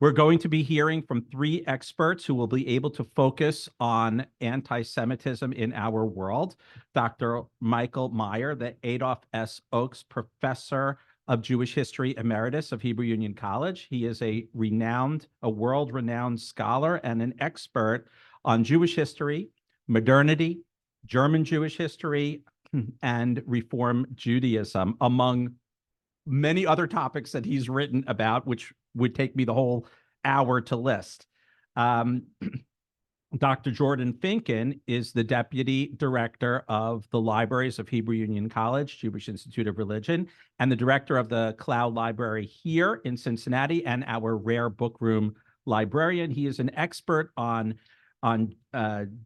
We're going to be hearing from three experts who will be able to focus on anti-Semitism in our world. Dr. Michael Meyer, the Adolph S. Oakes Professor of Jewish History Emeritus of Hebrew Union College. He is a world-renowned scholar and an expert on Jewish history, modernity, German Jewish history, and Reform Judaism, among many other topics that he's written about, which would take me the whole hour to list. Dr. Jordan Finkin is the Deputy Director of the Libraries of Hebrew Union College, Jewish Institute of Religion, and the Director of the Klau Library here in Cincinnati, and our Rare Book Room librarian. He is an expert on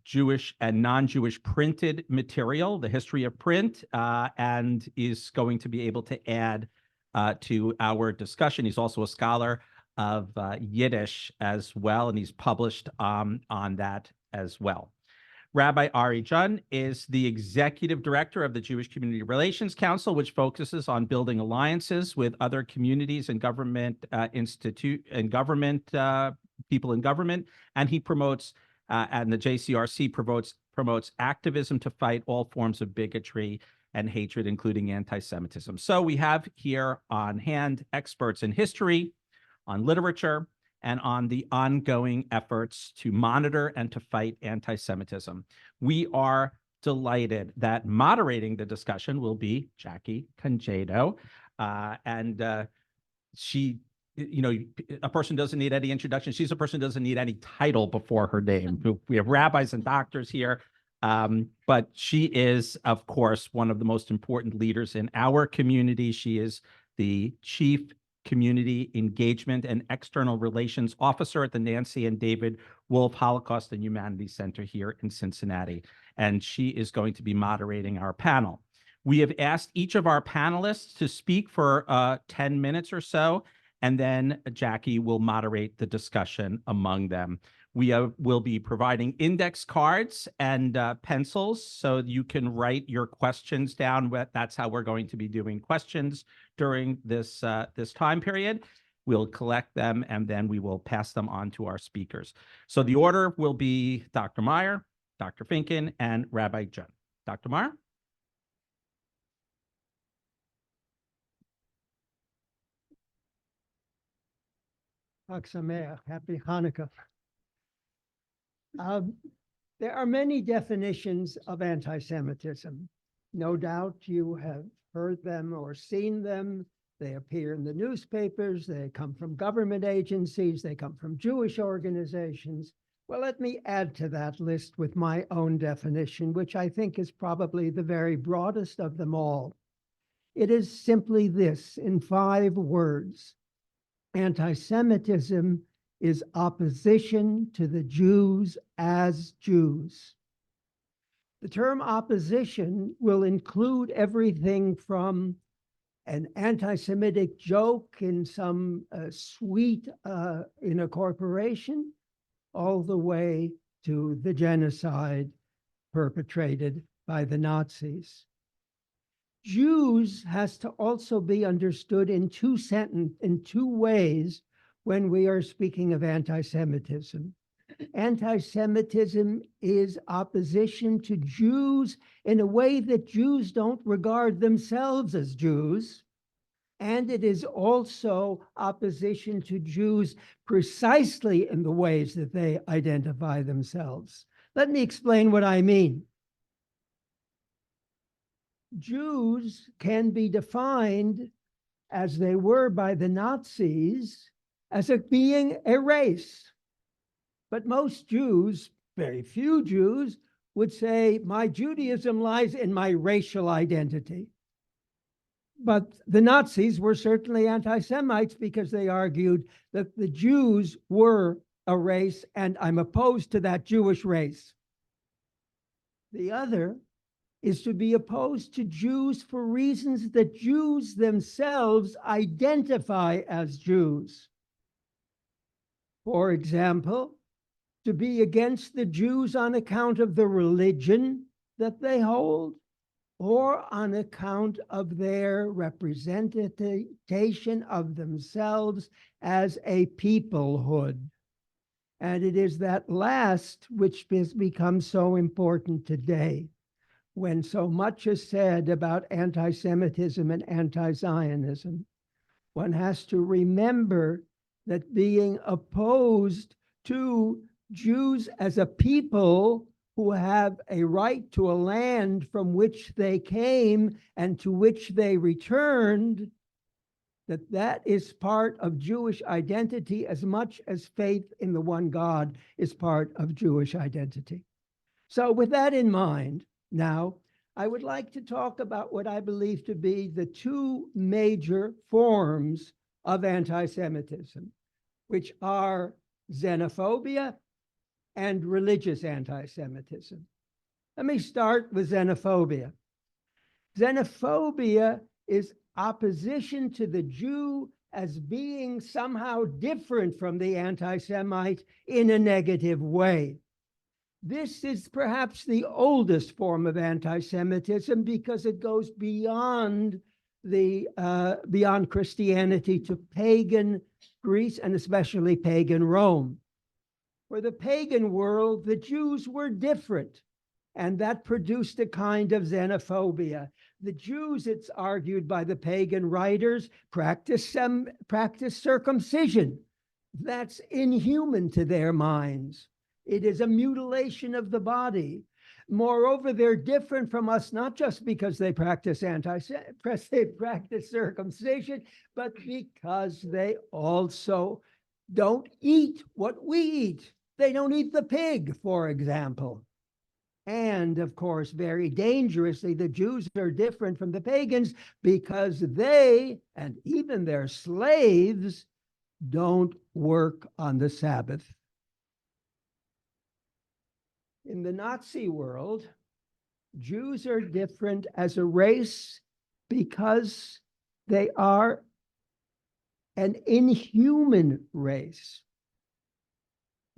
Jewish and non-Jewish printed material, the history of print, and is going to be able to add to our discussion. He's also a scholar of Yiddish as well, and he's published on that as well. Rabbi Ari Jun is the Executive Director of the Jewish Community Relations Council, which focuses on building alliances with other communities and government people in government, and he promotes, and the JCRC promotes activism to fight all forms of bigotry and hatred, including anti-Semitism. So we have here on hand experts in history, on literature, and on the ongoing efforts to monitor and to fight anti-Semitism. We are delighted that moderating the discussion will be Jackie Congedo. She, a person doesn't need any introduction. She's a person who doesn't need any title before her name. We have rabbis and doctors here. But she is, of course, one of the most important leaders in our community. She is the Chief Community Engagement and External Relations Officer at the Nancy and David Wolf Holocaust and Humanity Center here in Cincinnati. And she is going to be moderating our panel. We have asked each of our panelists to speak for 10 minutes or so, and then Jackie will moderate the discussion among them. We will be providing index cards and pencils so you can write your questions down. That's how we're going to be doing questions during this time period. We'll collect them and then we will pass them on to our speakers. So the order will be Dr. Meyer, Dr. Finkin, and Rabbi Jun. Dr. Meyer? Chag Sameach, happy Hanukkah. There are many definitions of anti-Semitism. No doubt you have heard them or seen them. They appear in the newspapers. They come from government agencies. They come from Jewish organizations. Well, let me add to that list with my own definition, which I think is probably the very broadest of them all. It is simply this, in 5 words. Anti-Semitism is opposition to the Jews as Jews. The term opposition will include everything from an anti-Semitic joke in some suite in a corporation, all the way to the genocide perpetrated by the Nazis. Jews has to also be understood in two ways when we are speaking of anti-Semitism. Anti-Semitism is opposition to Jews in a way that Jews don't regard themselves as Jews. And it is also opposition to Jews precisely in the ways that they identify themselves. Let me explain what I mean. Jews can be defined, as they were by the Nazis, as being a race. But most Jews, very few Jews, would say, my Judaism lies in my racial identity. But the Nazis were certainly anti-Semites because they argued that the Jews were a race, and I'm opposed to that Jewish race. The other is to be opposed to Jews for reasons that Jews themselves identify as Jews. For example, to be against the Jews on account of the religion that they hold, or on account of their representation of themselves as a peoplehood. And it is that last which has become so important today, when so much is said about anti-Semitism and anti-Zionism. One has to remember that being opposed to Jews as a people who have a right to a land from which they came and to which they returned, that is part of Jewish identity as much as faith in the one God is part of Jewish identity. So with that in mind, now, I would like to talk about what I believe to be the two major forms of anti-Semitism, which are xenophobia and religious anti-Semitism. Let me start with xenophobia. Xenophobia is opposition to the Jew as being somehow different from the anti-Semite in a negative way. This is perhaps the oldest form of anti-Semitism because it goes beyond beyond Christianity to pagan Greece and especially pagan Rome. For the pagan world, the Jews were different, and that produced a kind of xenophobia. The Jews, it's argued by the pagan writers, practice circumcision. That's inhuman to their minds. It is a mutilation of the body. Moreover, they're different from us, not just because they practice circumcision, but because they also don't eat what we eat. They don't eat the pig, for example. And of course, very dangerously, the Jews are different from the pagans because they, and even their slaves, don't work on the Sabbath. In the Nazi world, Jews are different as a race because they are an inhuman race.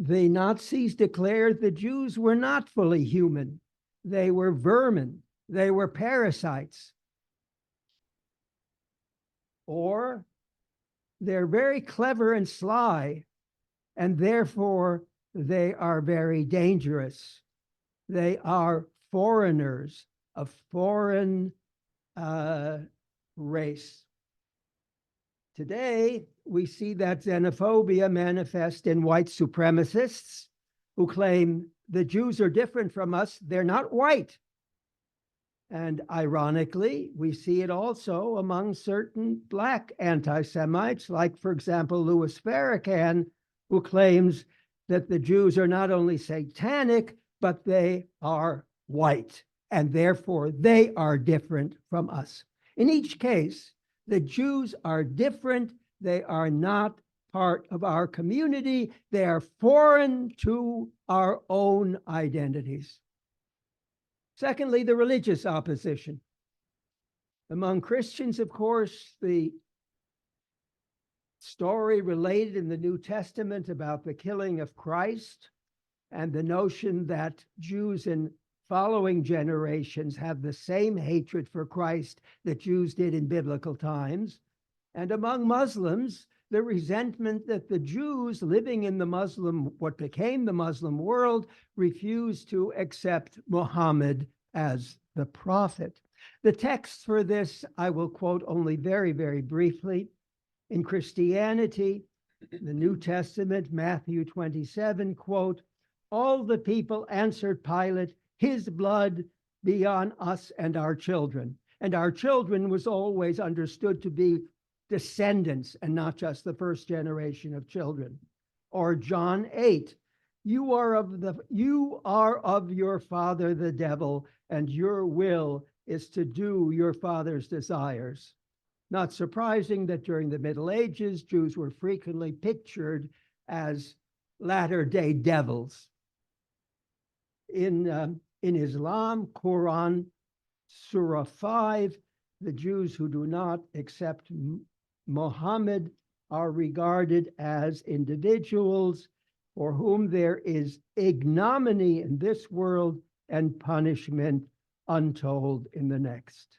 The Nazis declared the Jews were not fully human. They were vermin. They were parasites. Or they're very clever and sly, and therefore they are very dangerous. They are foreigners, a foreign race. Today, we see that xenophobia manifest in white supremacists who claim the Jews are different from us. They're not white. And ironically, we see it also among certain Black anti-Semites, like, for example, Louis Farrakhan, who claims that the Jews are not only satanic, but they are white, and therefore they are different from us. In each case, the Jews are different. They are not part of our community. They are foreign to our own identities. Secondly, the religious opposition. Among Christians, of course, the story related in the New Testament about the killing of Christ and the notion that Jews in following generations have the same hatred for Christ that Jews did in biblical times. And among Muslims, the resentment that the Jews living in what became the Muslim world, refused to accept Muhammad as the prophet. The text for this I will quote only very, very briefly. In Christianity, the New Testament, Matthew 27, quote, "All the people answered Pilate, 'His blood be on us and our children.'" And our children was always understood to be descendants and not just the first generation of children. Or John 8, you are of your father the devil, and your will is to do your father's desires. Not surprising that during the Middle Ages, Jews were frequently pictured as latter-day devils. In Islam, Quran, Surah 5, the Jews who do not accept Muhammad are regarded as individuals for whom there is ignominy in this world and punishment untold in the next.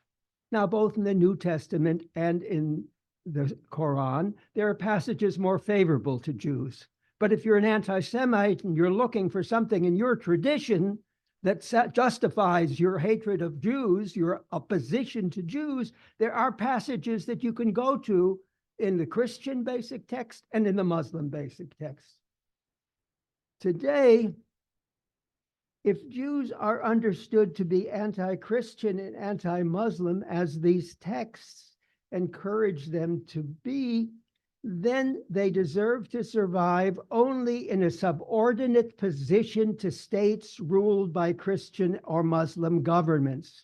Now, both in the New Testament and in the Quran, there are passages more favorable to Jews. But if you're an anti-Semite and you're looking for something in your tradition that justifies your hatred of Jews, your opposition to Jews, there are passages that you can go to in the Christian basic text and in the Muslim basic text. Today, if Jews are understood to be anti-Christian and anti-Muslim, as these texts encourage them to be, then they deserve to survive only in a subordinate position to states ruled by Christian or Muslim governments.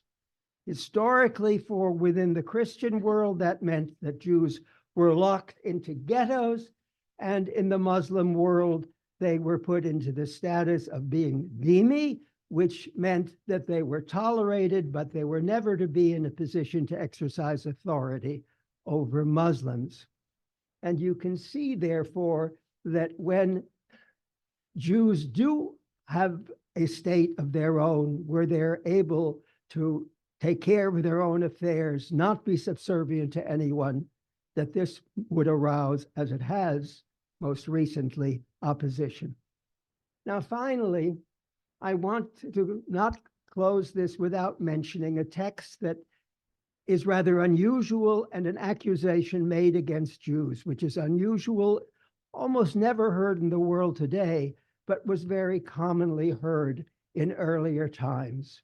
Historically, for within the Christian world, that meant that Jews were locked into ghettos, and in the Muslim world, they were put into the status of being dhimmi, which meant that they were tolerated, but they were never to be in a position to exercise authority over Muslims. And you can see, therefore, that when Jews do have a state of their own, where they're able to take care of their own affairs, not be subservient to anyone, that this would arouse, as it has most recently, opposition. Now, finally, I want to not close this without mentioning a text that is rather unusual and an accusation made against Jews, which is unusual, almost never heard in the world today, but was very commonly heard in earlier times.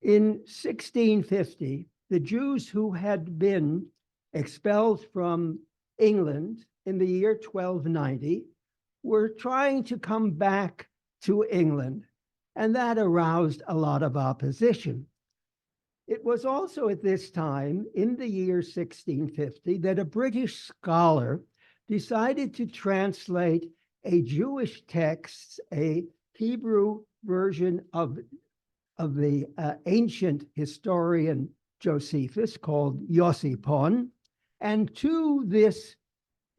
In 1650, the Jews who had been expelled from England in the year 1290 were trying to come back to England, and that aroused a lot of opposition. It was also at this time, in the year 1650, that a British scholar decided to translate a Jewish text, a Hebrew version of the ancient historian Josephus called Yosipon, and to this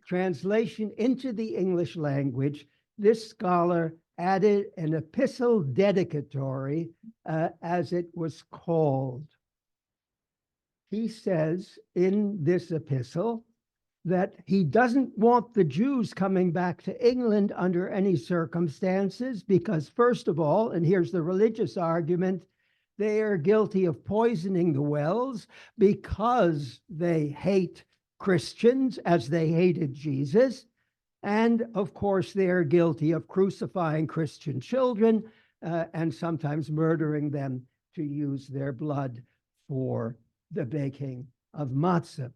translation into the English language, this scholar added an epistle dedicatory, as it was called. He says in this epistle that he doesn't want the Jews coming back to England under any circumstances because, first of all, and here's the religious argument, they are guilty of poisoning the wells because they hate Christians as they hated Jesus. And of course, they are guilty of crucifying Christian children and sometimes murdering them to use their blood for the baking of matzah.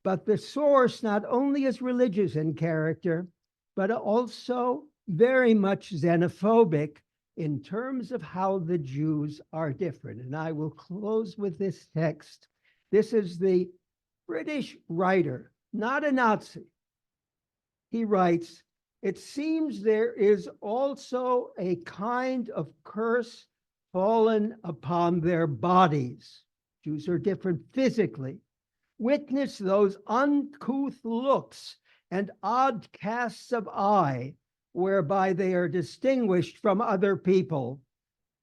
But the source not only is religious in character, but also very much xenophobic in terms of how the Jews are different. And I will close with this text. This is the British writer, not a Nazi. He writes, "It seems there is also a kind of curse fallen upon their bodies." Jews are different physically. "Witness those uncouth looks and odd casts of eye, whereby they are distinguished from other people,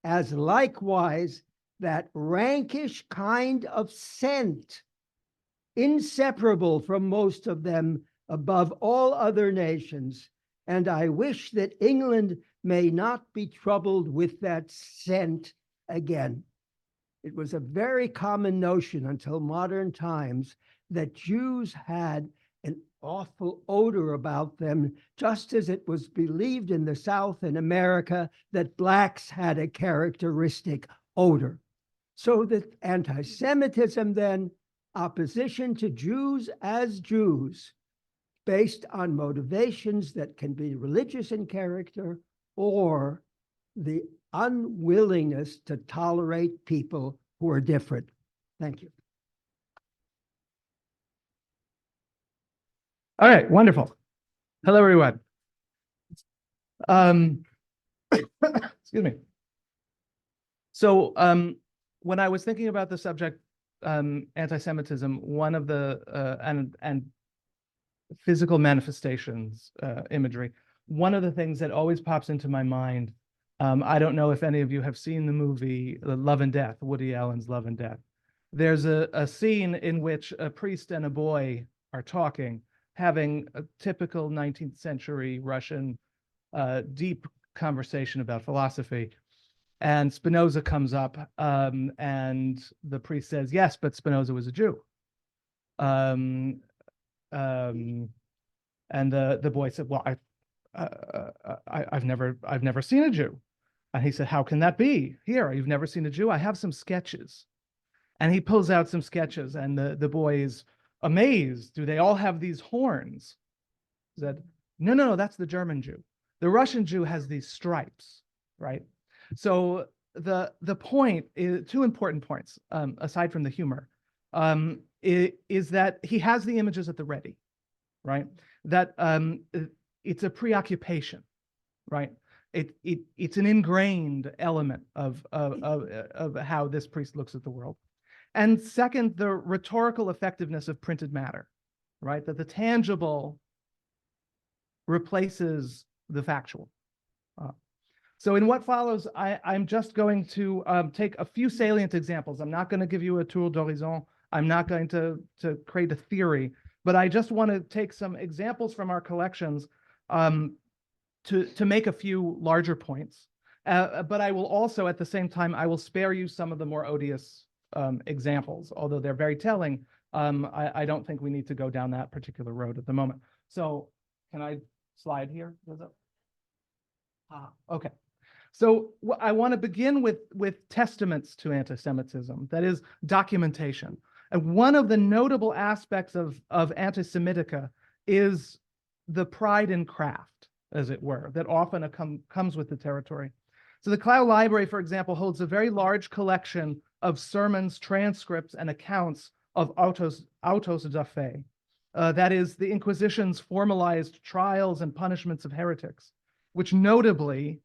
as likewise that rankish kind of scent, inseparable from most of them above all other nations. And I wish that England may not be troubled with that scent again." It was a very common notion until modern times that Jews had an awful odor about them, just as it was believed in the South in America that blacks had a characteristic odor. So that anti-Semitism then, opposition to Jews as Jews, based on motivations that can be religious in character or the unwillingness to tolerate people who are different. Thank you. All right, wonderful. Hello, everyone. Excuse me. So when I was thinking about the subject, anti-Semitism, one of the, and physical manifestations, imagery, one of the things that always pops into my mind I don't know if any of you have seen the movie Love and Death, Woody Allen's Love and Death. There's a scene in which a priest and a boy are talking, having a typical 19th century Russian deep conversation about philosophy. And Spinoza comes up, and the priest says, yes, but Spinoza was a Jew. And the boy said, well, I've never seen a Jew. And he said, how can that be? Here, you've never seen a Jew? I have some sketches. And he pulls out some sketches, and the boy is amazed. Do they all have these horns? He said, no, that's the German Jew. The Russian Jew has these stripes, right? So the point is, two important points, aside from the humor, is that he has the images at the ready, right? That it's a preoccupation, right? It's an ingrained element of how this priest looks at the world. And second, the rhetorical effectiveness of printed matter, right? That the tangible replaces the factual. So in what follows, I'm just going to take a few salient examples. I'm not going to give you a tour d'horizon. I'm not going to create a theory, but I just want to take some examples from our collections to make a few larger points. But I will also, at the same time, I will spare you some of the more odious examples, although they're very telling. I don't think we need to go down that particular road at the moment. So can I slide here? Okay. So I want to begin with testaments to anti-Semitism, that is documentation. And one of the notable aspects of anti-Semitica is the pride in craft, as it were, that often comes with the territory. So the Klau Library, for example, holds a very large collection of sermons, transcripts, and accounts of autos da fe. That is, the Inquisition's formalized trials and punishments of heretics, which notably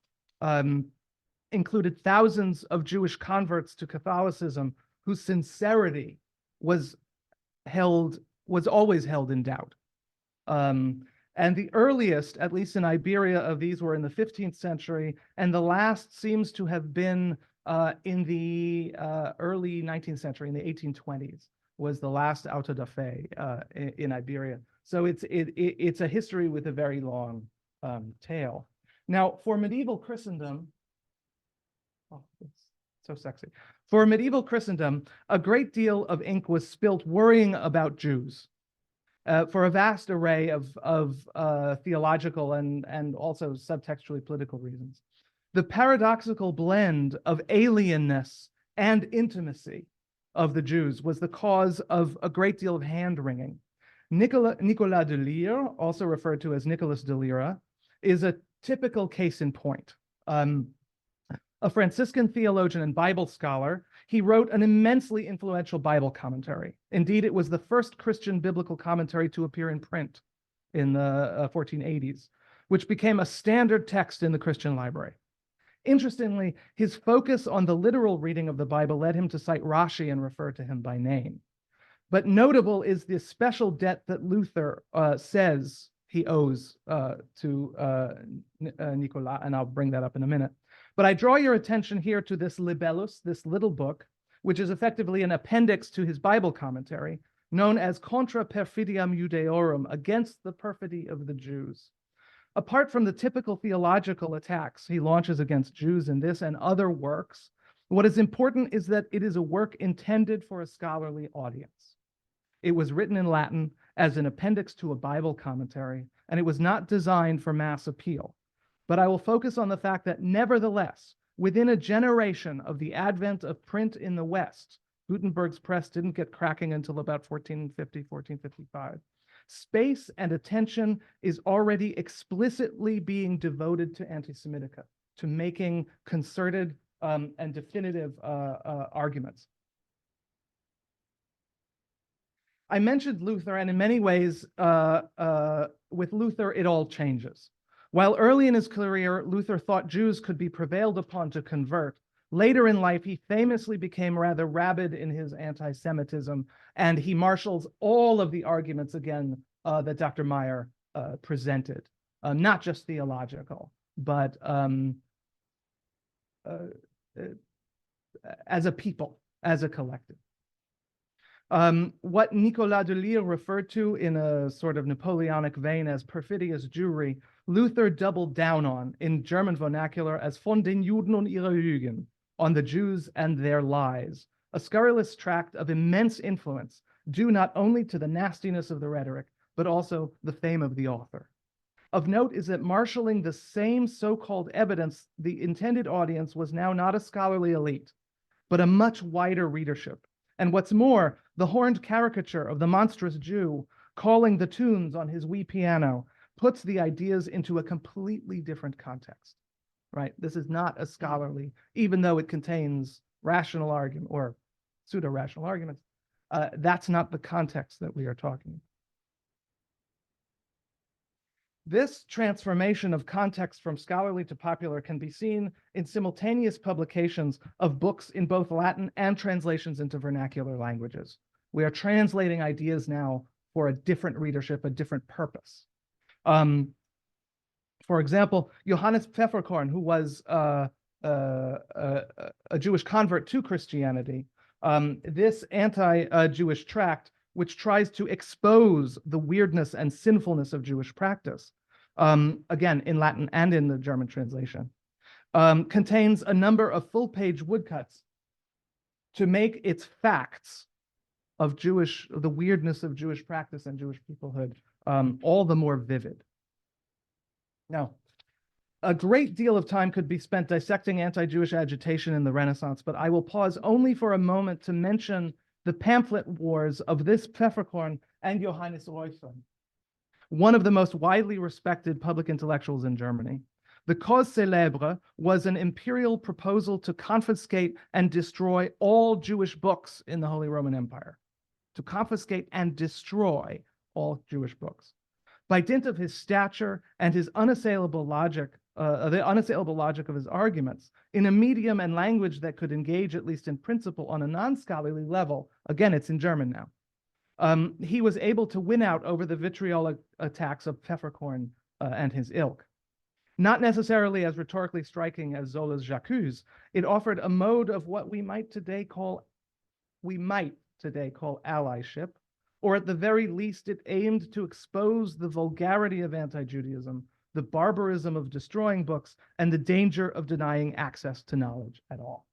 included thousands of Jewish converts to Catholicism whose sincerity was always held in doubt. And the earliest, at least in Iberia, of these were in the 15th century, and the last seems to have been in the early 19th century, in the 1820s, was the last auto da fe in Iberia. So it's a history with a very long tail. Now, for medieval Christendom, oh, it's so sexy. For medieval Christendom, a great deal of ink was spilt worrying about Jews for a vast array of theological and also subtextually political reasons. The paradoxical blend of alienness and intimacy of the Jews was the cause of a great deal of hand-wringing. Nicolas de Lyre, also referred to as Nicholas de Lyra, is a typical case in point. A Franciscan theologian and Bible scholar, he wrote an immensely influential Bible commentary. Indeed, it was the first Christian biblical commentary to appear in print in the 1480s, which became a standard text in the Christian library. Interestingly, his focus on the literal reading of the Bible led him to cite Rashi and refer to him by name. But notable is the special debt that Luther says he owes to Nicolas, and I'll bring that up in a minute. But I draw your attention here to this libellus, this little book, which is effectively an appendix to his Bible commentary, known as Contra Perfidiam Judaeorum, against the perfidy of the Jews. Apart from the typical theological attacks he launches against Jews in this and other works, what is important is that it is a work intended for a scholarly audience. It was written in Latin as an appendix to a Bible commentary, and it was not designed for mass appeal. But I will focus on the fact that nevertheless, within a generation of the advent of print in the West, Gutenberg's press didn't get cracking until about 1450, 1455. Space and attention is already explicitly being devoted to anti-Semitica, to making concerted and definitive arguments. I mentioned Luther, and in many ways, with Luther, it all changes. While early in his career, Luther thought Jews could be prevailed upon to convert, later in life, he famously became rather rabid in his anti-Semitism, and he marshals all of the arguments again that Dr. Meyer presented, not just theological, but as a people, as a collective. What Nicolas de Lille referred to in a sort of Napoleonic vein as perfidious Jewry, Luther doubled down on in German vernacular as von den Juden und ihre Lügen, on the Jews and their lies, a scurrilous tract of immense influence, due not only to the nastiness of the rhetoric, but also the fame of the author. Of note is that marshaling the same so-called evidence, the intended audience was now not a scholarly elite, but a much wider readership. And what's more, the horned caricature of the monstrous Jew calling the tunes on his wee piano puts the ideas into a completely different context, right? This is not a scholarly, even though it contains rational argument or pseudo-rational arguments. That's not the context that we are talking about. This transformation of context from scholarly to popular can be seen in simultaneous publications of books in both Latin and translations into vernacular languages. We are translating ideas now for a different readership, a different purpose. For example, Johannes Pfefferkorn, who was a Jewish convert to Christianity, this anti-Jewish tract, which tries to expose the weirdness and sinfulness of Jewish practice, again, in Latin and in the German translation, contains a number of full-page woodcuts to make its facts of the weirdness of Jewish practice and Jewish peoplehood all the more vivid. Now, a great deal of time could be spent dissecting anti-Jewish agitation in the Renaissance, but I will pause only for a moment to mention the pamphlet wars of this Pfefferkorn and Johannes Reuffen, one of the most widely respected public intellectuals in Germany. The Cause Célèbre was an imperial proposal to confiscate and destroy all Jewish books in the Holy Roman Empire, to confiscate and destroy all Jewish books. By dint of his stature and his unassailable logic, the unassailable logic of his arguments, in a medium and language that could engage, at least in principle, on a non-scholarly level, again, it's in German now, he was able to win out over the vitriolic attacks of Pfefferkorn and his ilk. Not necessarily as rhetorically striking as Zola's J'accuse, it offered a mode of what we might today call allyship, or at the very least, it aimed to expose the vulgarity of anti-Judaism, the barbarism of destroying books, and the danger of denying access to knowledge at all.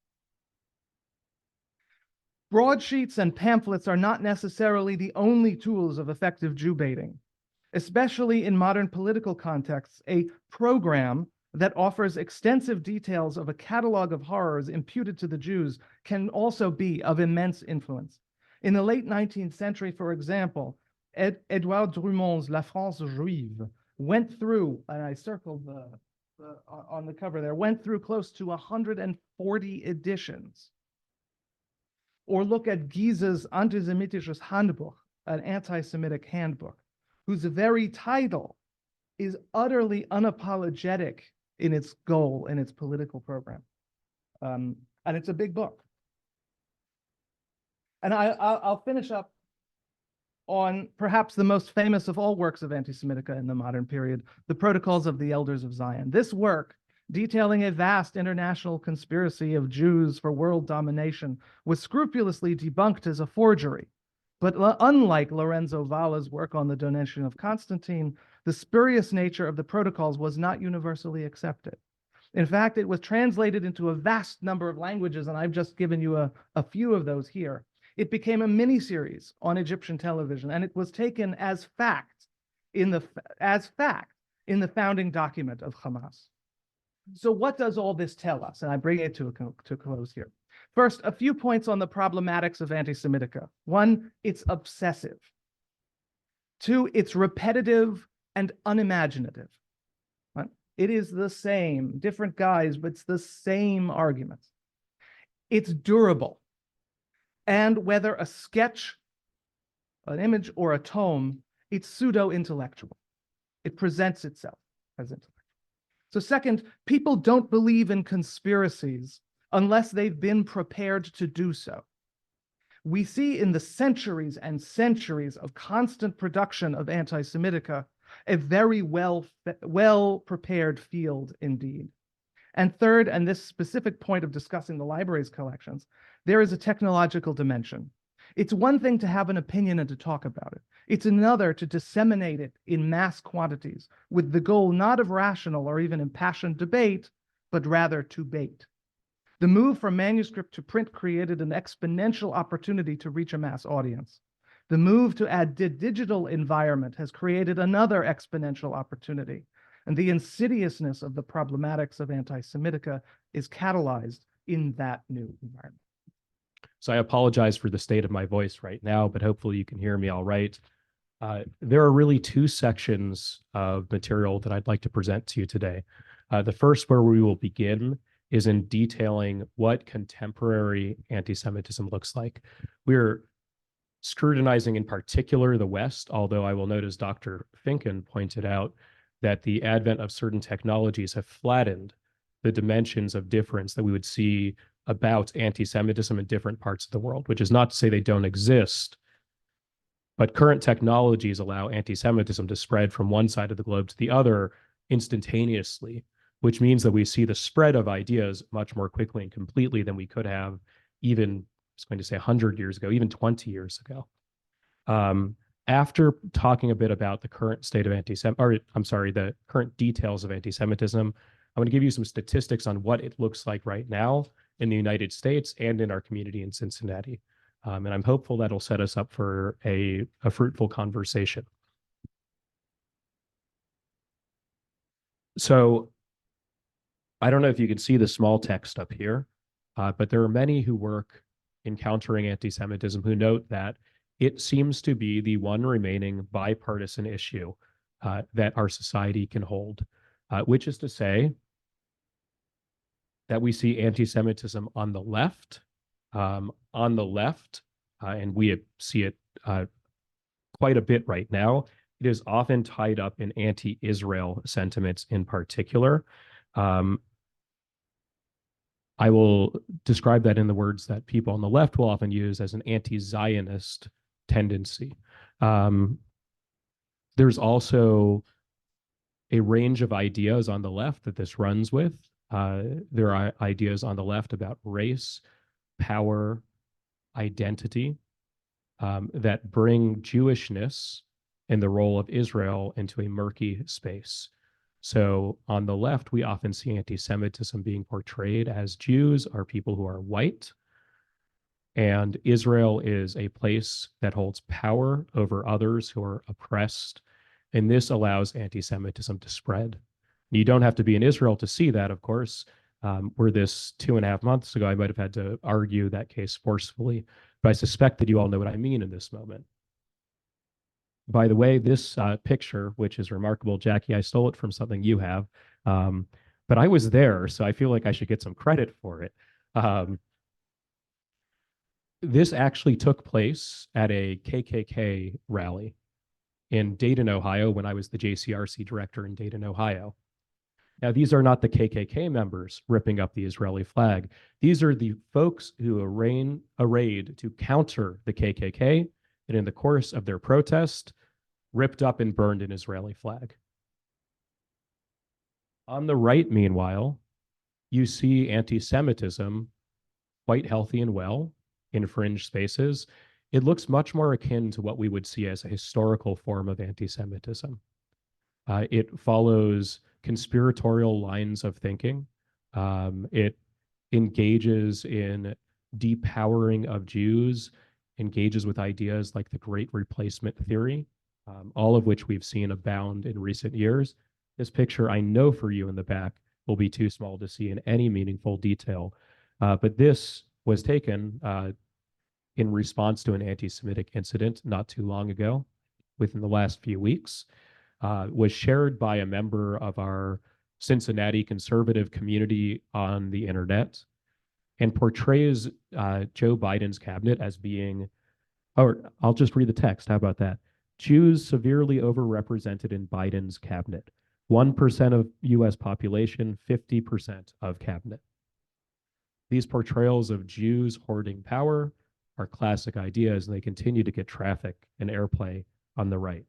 Broadsheets and pamphlets are not necessarily the only tools of effective Jew baiting. Especially in modern political contexts, a program that offers extensive details of a catalog of horrors imputed to the Jews can also be of immense influence. In the late 19th century, for example, Edouard Drumon's La France Juive went through, and I circled on the cover there, went through close to 140 editions. Or look at Giese's Antisemitisches Handbuch, an anti-Semitic handbook, whose very title is utterly unapologetic in its goal, in its political program. And it's a big book. And I'll finish up on perhaps the most famous of all works of anti-Semitica in the modern period, the Protocols of the Elders of Zion. This work, detailing a vast international conspiracy of Jews for world domination, was scrupulously debunked as a forgery. But unlike Lorenzo Valla's work on the donation of Constantine, the spurious nature of the protocols was not universally accepted. In fact, it was translated into a vast number of languages, and I've just given you a few of those here. It became a miniseries on Egyptian television, and it was taken as fact in the founding document of Hamas. So what does all this tell us? And I bring it to a close here. First, a few points on the problematics of anti-Semitica. One, it's obsessive. Two, it's repetitive and unimaginative. Right? It is the same, different guys, but it's the same arguments. It's durable. And whether a sketch, an image, or a tome, it's pseudo-intellectual. It presents itself as intellectual. So second, people don't believe in conspiracies unless they've been prepared to do so. We see in the centuries and centuries of constant production of anti-Semitica a very well prepared field indeed. And third, and this specific point of discussing the library's collections, there is a technological dimension. It's one thing to have an opinion and to talk about it. It's another to disseminate it in mass quantities with the goal not of rational or even impassioned debate, but rather to bait. The move from manuscript to print created an exponential opportunity to reach a mass audience. The move to add the digital environment has created another exponential opportunity. And the insidiousness of the problematics of anti-Semitica is catalyzed in that new environment. So I apologize for the state of my voice right now, but hopefully you can hear me all right. There are really two sections of material that I'd like to present to you today. The first, where we will begin, is in detailing what contemporary anti-Semitism looks like. We're scrutinizing in particular the West, although I will note, as Dr. Finkin pointed out, that the advent of certain technologies have flattened the dimensions of difference that we would see about anti-Semitism in different parts of the world, which is not to say they don't exist, but current technologies allow anti-Semitism to spread from one side of the globe to the other instantaneously, which means that we see the spread of ideas much more quickly and completely than we could have even, I was going to say 100 years ago, even 20 years ago. After talking a bit about the current state of the current details of anti-Semitism, I'm going to give you some statistics on what it looks like right now in the United States and in our community in Cincinnati. And I'm hopeful that'll set us up for a fruitful conversation. So I don't know if you can see the small text up here, but there are many who work in countering anti-Semitism who note that it seems to be the one remaining bipartisan issue that our society can hold, which is to say that we see anti-Semitism on the left, and we see it quite a bit right now. It is often tied up in anti-Israel sentiments in particular. I will describe that in the words that people on the left will often use as an anti-Zionist tendency. There's also a range of ideas on the left that this runs with. There are ideas on the left about race, power, identity, that bring Jewishness and the role of Israel into a murky space. So on the left, we often see anti-Semitism being portrayed as Jews are people who are white, and Israel is a place that holds power over others who are oppressed, and this allows anti-Semitism to spread. You don't have to be in Israel to see that, of course. Were this 2.5 months ago, I might have had to argue that case forcefully, but I suspect that you all know what I mean in this moment. By the way, this picture, which is remarkable, Jackie, I stole it from something you have, but I was there, so I feel like I should get some credit for it. This actually took place at a KKK rally in Dayton, Ohio, when I was the JCRC director in Dayton, Ohio. Now, these are not the KKK members ripping up the Israeli flag. These are the folks who arrayed to counter the KKK, and in the course of their protest, ripped up and burned an Israeli flag. On the right, meanwhile, you see anti-Semitism quite healthy and well in fringe spaces. It looks much more akin to what we would see as a historical form of anti-Semitism. It follows conspiratorial lines of thinking. It engages in depowering of Jews, engages with ideas like the Great Replacement theory, all of which we've seen abound in recent years. This picture, I know for you in the back, will be too small to see in any meaningful detail, but this was taken in response to an anti-Semitic incident not too long ago, within the last few weeks, was shared by a member of our Cincinnati conservative community on the internet, and portrays Joe Biden's cabinet as being, or I'll just read the text, how about that? Jews severely overrepresented in Biden's cabinet. 1% of US population, 50% of cabinet. These portrayals of Jews hoarding power are classic ideas, and they continue to get traffic and airplay on the right.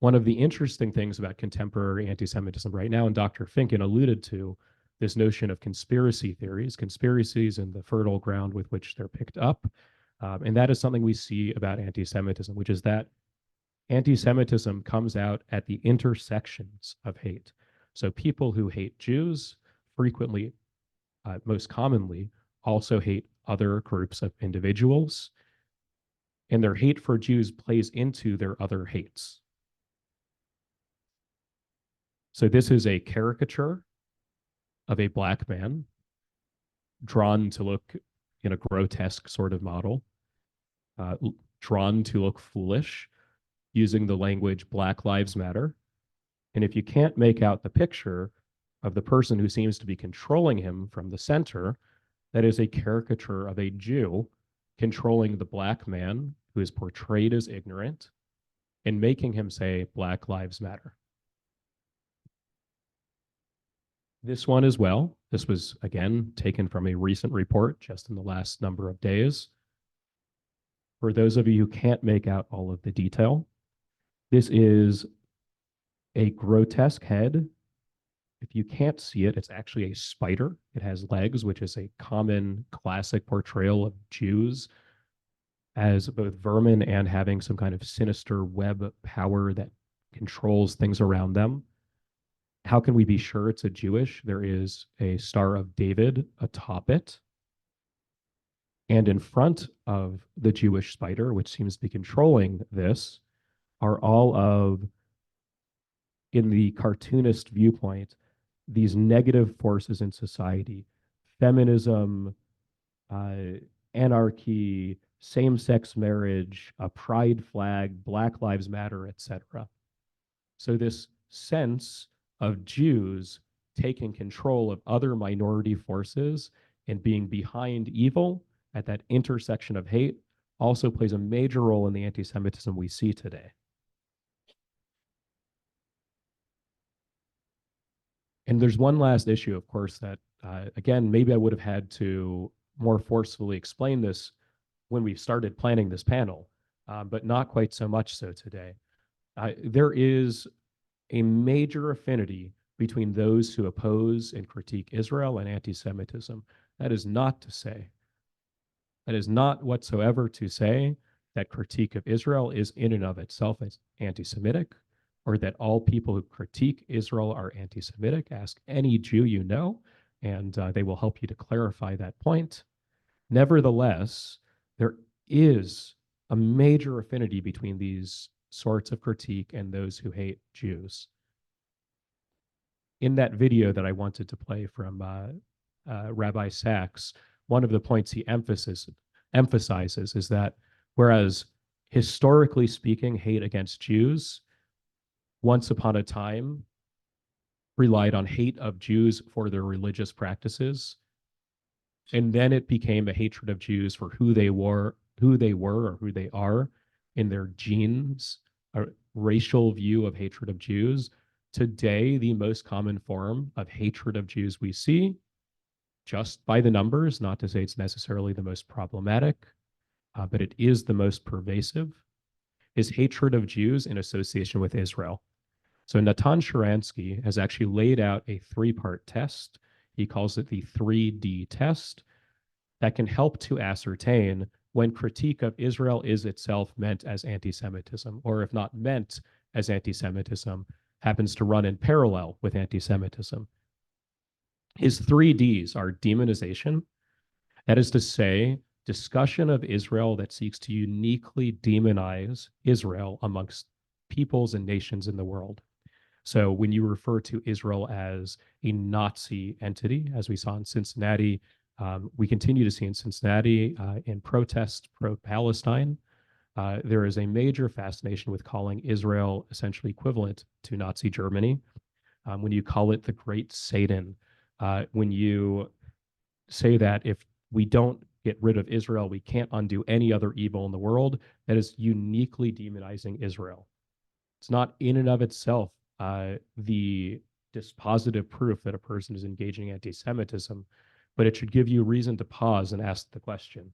One of the interesting things about contemporary anti-Semitism right now, and Dr. Finkin alluded to this notion of conspiracy theories, conspiracies and the fertile ground with which they're picked up. And that is something we see about anti-Semitism, which is that anti-Semitism comes out at the intersections of hate. So people who hate Jews frequently, most commonly, also hate other groups of individuals. And their hate for Jews plays into their other hates. So this is a caricature of a black man drawn to look in a grotesque sort of model, drawn to look foolish, using the language Black Lives Matter. And if you can't make out the picture of the person who seems to be controlling him from the center, that is a caricature of a Jew controlling the black man who is portrayed as ignorant and making him say Black Lives Matter. This one as well, this was again taken from a recent report just in the last number of days. For those of you who can't make out all of the detail, this is a grotesque head. If you can't see it, it's actually a spider. It has legs, which is a common classic portrayal of Jews as both vermin and having some kind of sinister web power that controls things around them. How can we be sure it's a Jewish? There is a Star of David atop it. And in front of the Jewish spider, which seems to be controlling this, are all of, in the cartoonist viewpoint, these negative forces in society: feminism, anarchy, same-sex marriage, a pride flag, Black Lives Matter, etc. So this sense of Jews taking control of other minority forces and being behind evil at that intersection of hate also plays a major role in the anti-Semitism we see today. And there's one last issue, of course, that, again, maybe I would have had to more forcefully explain this when we started planning this panel, but not quite so much so today. There is a major affinity between those who oppose and critique Israel and anti-Semitism. That is not whatsoever to say that critique of Israel is in and of itself as anti-Semitic, or that all people who critique Israel are anti-Semitic. Ask any Jew you know, and they will help you to clarify that point. Nevertheless, there is a major affinity between these sorts of critique and those who hate Jews. In that video that I wanted to play from Rabbi Sachs, one of the points he emphasizes is that whereas historically speaking, hate against Jews once upon a time relied on hate of Jews for their religious practices, and then it became a hatred of Jews for who they were or who they are in their genes, a racial view of hatred of Jews. Today, the most common form of hatred of Jews we see, just by the numbers, not to say it's necessarily the most problematic, but it is the most pervasive, is hatred of Jews in association with Israel. So Natan Sharansky has actually laid out a three-part test. He calls it the 3D test that can help to ascertain when critique of Israel is itself meant as anti-Semitism, or if not meant as anti-Semitism, happens to run in parallel with anti-Semitism. His 3Ds are demonization, that is to say, discussion of Israel that seeks to uniquely demonize Israel amongst peoples and nations in the world. So when you refer to Israel as a Nazi entity, as we saw in Cincinnati, we continue to see in Cincinnati in protest pro-Palestine, there is a major fascination with calling Israel essentially equivalent to Nazi Germany. When you call it the Great Satan, when you say that if we don't get rid of Israel, we can't undo any other evil in the world, that is uniquely demonizing Israel. It's not in and of itself the dispositive proof that a person is engaging in anti-Semitism, but it should give you reason to pause and ask the question.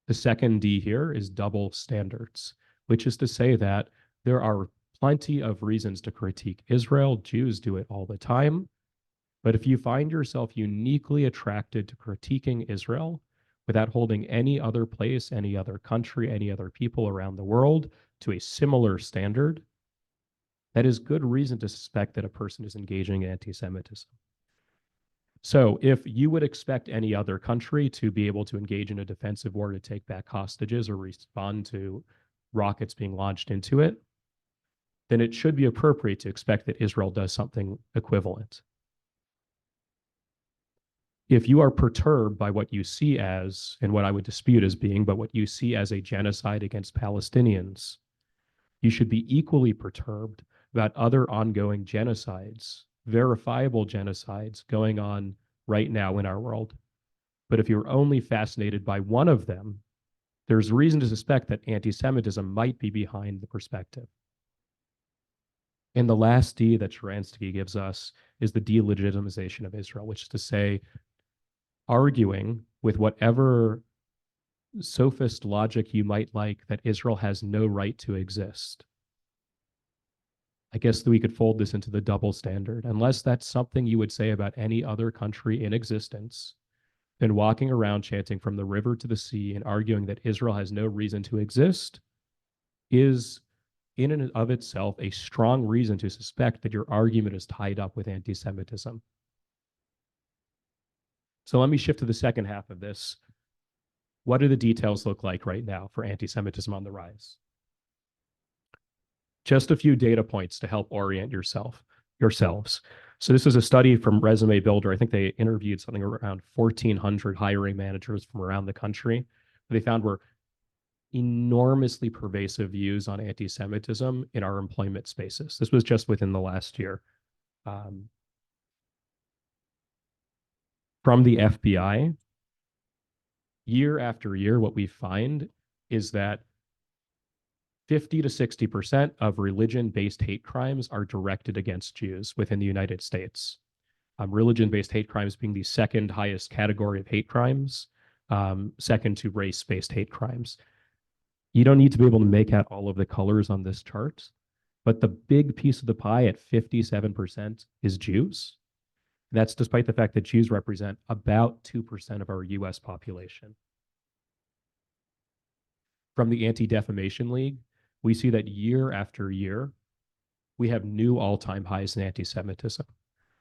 The second D here is double standards, which is to say that there are plenty of reasons to critique Israel. Jews do it all the time. But if you find yourself uniquely attracted to critiquing Israel without holding any other place, any other country, any other people around the world to a similar standard, that is good reason to suspect that a person is engaging in anti-Semitism. So if you would expect any other country to be able to engage in a defensive war to take back hostages or respond to rockets being launched into it, then it should be appropriate to expect that Israel does something equivalent. If you are perturbed by what you see as, and what I would dispute as being, but what you see as a genocide against Palestinians, you should be equally perturbed about other ongoing genocides, verifiable genocides going on right now in our world. But if you're only fascinated by one of them, there's reason to suspect that anti-Semitism might be behind the perspective. And the last D that Sharansky gives us is the delegitimization of Israel, which is to say, arguing with whatever sophist logic you might like that Israel has no right to exist. I guess we could fold this into the double standard. Unless that's something you would say about any other country in existence, then walking around chanting from the river to the sea and arguing that Israel has no reason to exist is in and of itself a strong reason to suspect that your argument is tied up with anti-Semitism. So let me shift to the second half of this. What do the details look like right now for anti-Semitism on the rise? Just a few data points to help orient yourselves. So this is a study from Resume Builder. I think they interviewed something around 1,400 hiring managers from around the country. What they found were enormously pervasive views on anti-Semitism in our employment spaces. This was just within the last year. From the FBI, year after year, what we find is that 50 to 60% of religion-based hate crimes are directed against Jews within the United States. Religion-based hate crimes being the second highest category of hate crimes, second to race-based hate crimes. You don't need to be able to make out all of the colors on this chart, but the big piece of the pie at 57% is Jews. And that's despite the fact that Jews represent about 2% of our US population. From the Anti-Defamation League, we see that year after year, we have new all-time highs in anti-Semitism.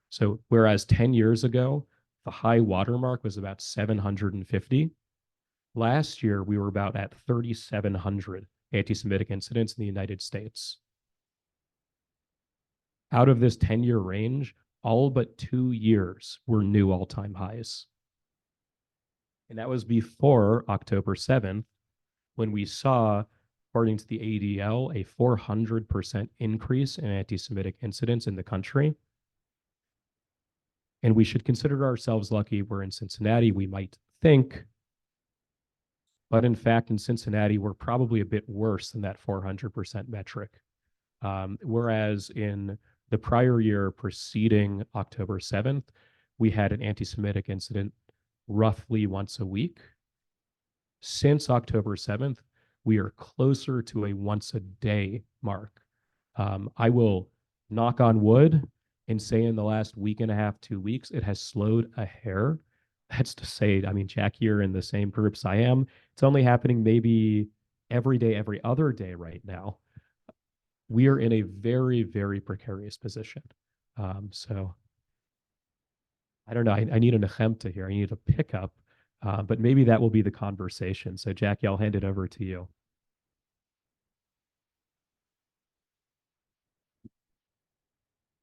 So whereas 10 years ago, the high watermark was about 750, last year we were about at 3,700 anti-Semitic incidents in the United States. Out of this 10-year range, all but 2 years were new all-time highs. And that was before October 7th, when we saw, according to the ADL, a 400% increase in anti-Semitic incidents in the country. And we should consider ourselves lucky we're in Cincinnati, we might think. But in fact, in Cincinnati, we're probably a bit worse than that 400% metric. Whereas in the prior year preceding October 7th, we had an anti-Semitic incident roughly once a week. Since October 7th, we are closer to a once a day mark. I will knock on wood and say in the last week and a half, 2 weeks, it has slowed a hair. That's to say, I mean, Jackie, you're in the same groups I am. It's only happening maybe every day, every other day right now. We are in a very, very precarious position. So I don't know. I need a nechemta here. I need a pickup, but maybe that will be the conversation. So Jackie, I'll hand it over to you.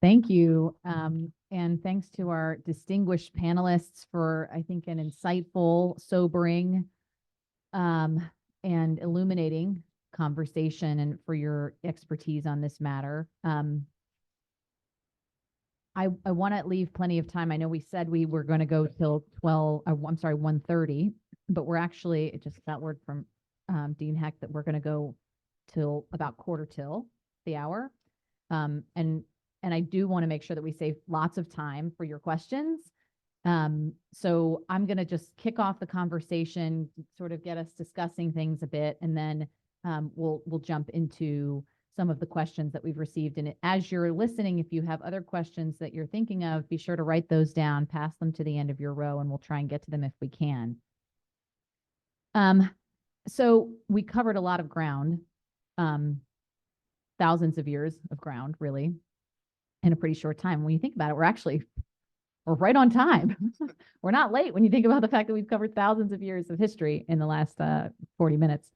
Thank you. And thanks to our distinguished panelists for, I think, an insightful, sobering, and illuminating conversation and for your expertise on this matter. I want to leave plenty of time. I know we said we were going to go till 1:30, but we're actually, it just got word from Dean Heck that we're going to go till about 1:45 the hour. And I do want to make sure that we save lots of time for your questions. So I'm going to just kick off the conversation, sort of get us discussing things a bit, and then we'll jump into some of the questions that we've received. And as you're listening, if you have other questions that you're thinking of, be sure to write those down, pass them to the end of your row, and we'll try and get to them if we can. So we covered a lot of ground, thousands of years of ground, really, in a pretty short time. When you think about it, we're right on time. We're not late when you think about the fact that we've covered thousands of years of history in the last 40 minutes.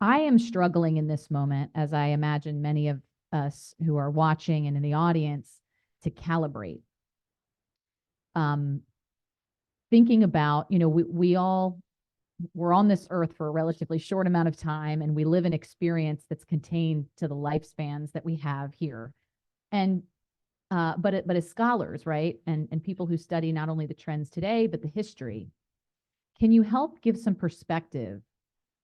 I am struggling in this moment, as I imagine many of us who are watching and in the audience, to calibrate. Thinking about, we're on this earth for a relatively short amount of time, and we live an experience that's contained to the lifespans that we have here. And but as scholars, right, and people who study not only the trends today, but the history, can you help give some perspective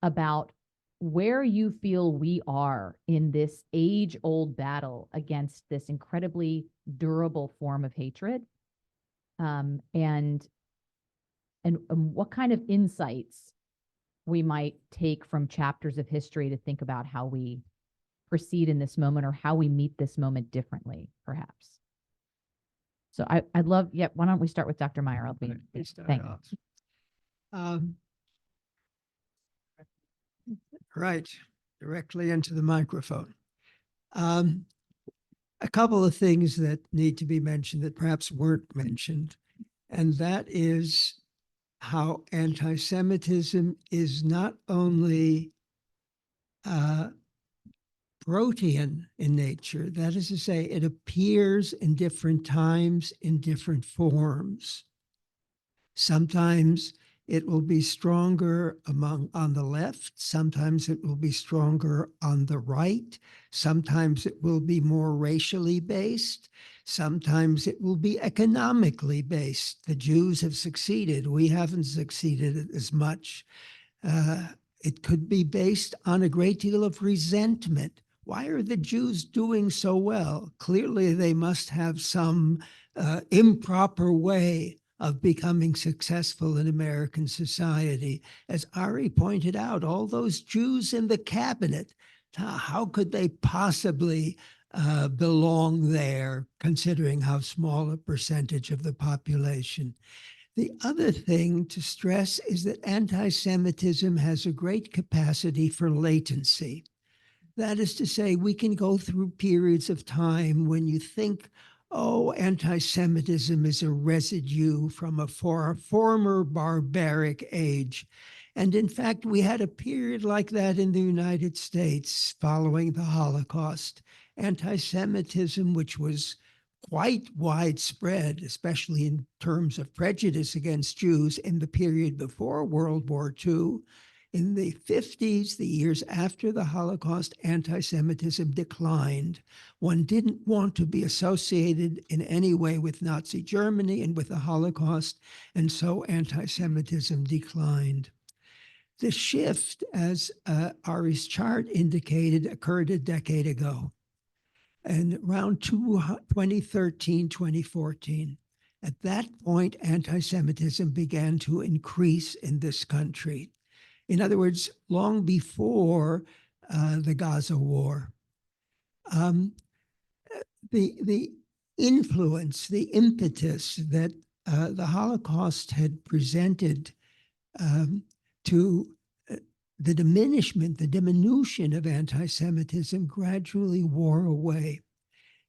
about where you feel we are in this age-old battle against this incredibly durable form of hatred? And what kind of insights we might take from chapters of history to think about how we proceed in this moment, or how we meet this moment differently, perhaps. So I'd love, why don't we start with Dr. Meyer? I'll be, thank you. Right, directly into the microphone. A couple of things that need to be mentioned that perhaps weren't mentioned, and that is how anti-Semitism is not only protean in nature, that is to say, it appears in different times in different forms. Sometimes it will be stronger on the left, sometimes it will be stronger on the right, sometimes it will be more racially based, sometimes it will be economically based. The Jews have succeeded, we haven't succeeded as much. It could be based on a great deal of resentment. Why are the Jews doing so well? Clearly, they must have some improper way of becoming successful in American society. As Ari pointed out, all those Jews in the cabinet, how could they possibly belong there, considering how small a percentage of the population? The other thing to stress is that anti-Semitism has a great capacity for latency. That is to say, we can go through periods of time when you think, oh, anti-Semitism is a residue from a former barbaric age. And in fact, we had a period like that in the United States following the Holocaust. Anti-Semitism, which was quite widespread, especially in terms of prejudice against Jews in the period before World War II. In the 50s, the years after the Holocaust, anti-Semitism declined. One didn't want to be associated in any way with Nazi Germany and with the Holocaust, and so anti-Semitism declined. The shift, as Ari's chart indicated, occurred a decade ago, and around 2013, 2014. At that point, anti-Semitism began to increase in this country. In other words, long before the Gaza war. The influence, the impetus that the Holocaust had presented to the diminishment, the diminution of anti-Semitism gradually wore away.